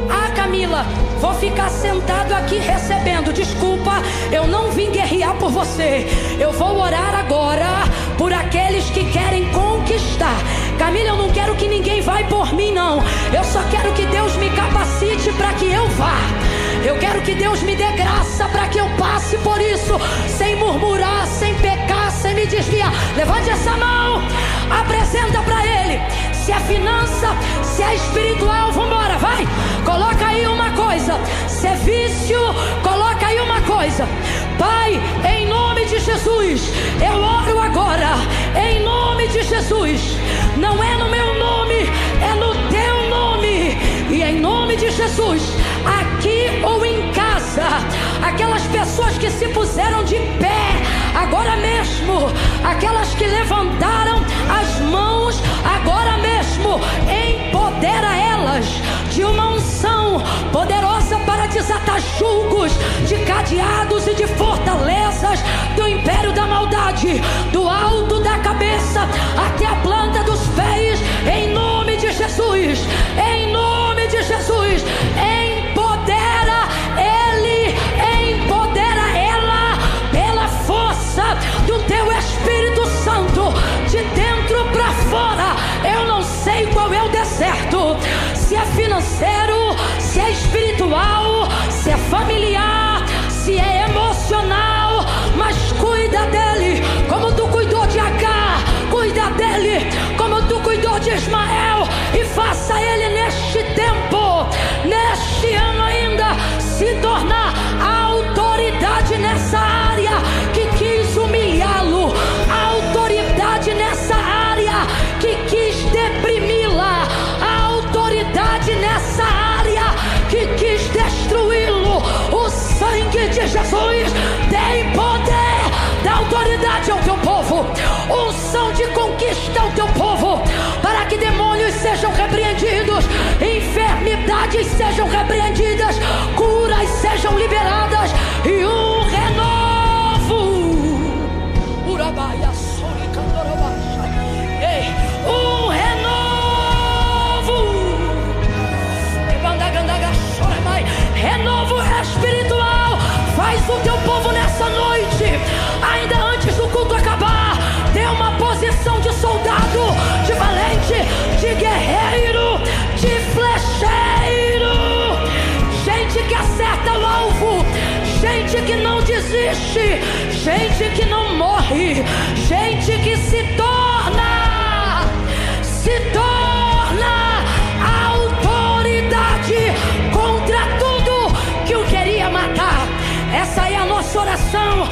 Ah, Camila, vou ficar sentado aqui recebendo. Desculpa, eu não vim guerrear por você. Eu vou orar agora por aqueles que querem conquistar. Camila, eu não quero que ninguém vá por mim, não. Eu só quero que Deus me capacite para que eu vá. Eu quero que Deus me dê graça para que eu passe por isso, sem murmurar, sem pecar, sem me desviar. Levante essa mão, apresenta para Ele. Se é finança, se é espiritual, vambora, vai. Coloca aí uma coisa. Se é vício, coloca aí uma coisa. Pai, em nome de Jesus, eu oro agora, em nome de Jesus. Não é no meu nome, é no teu nome. E em nome de Jesus, aqui ou em casa, aquelas pessoas que se puseram de pé agora mesmo, aquelas que levantaram as mãos agora mesmo, empodera elas de uma unção poderosa para desatar julgos de cadeados e de fortalezas do império da maldade, do alto da cabeça até a planta dos pés, em nome de Jesus, em nome de Jesus. Empodera ele, empodera ela pela força do teu Espírito Santo, de dentro para fora. Eu não sei qual é o deserto, se é financeiro, se é espiritual, se é familiar, se é emocional, mas cuida dele como tu cuidou de Agar, cuida dele como tu cuidou de Ismael, e faça ele neste tempo, neste ano ainda, se tornar a autoridade nessa área que quis humilhá-lo, a autoridade nessa área que quis deprimi-la, a autoridade nessa área que quis destruí-lo. O sangue de Jesus tem poder, dá autoridade ao teu povo, unção de conquista ao teu povo, para que demônios sejam repreendidos, enfermidades sejam repreendidas, curas sejam liberadas e um renovo. Um renovo. Renovo espiritual. Faz o teu povo nessa noite, ainda antes do culto acabar, ter uma posição de soldado, de valente, de guerreiro, de flecheiro. Gente que acerta o alvo, gente que não desiste, gente que não morre, gente que se torna autoridade contra tudo que o queria matar. Essa é a nossa oração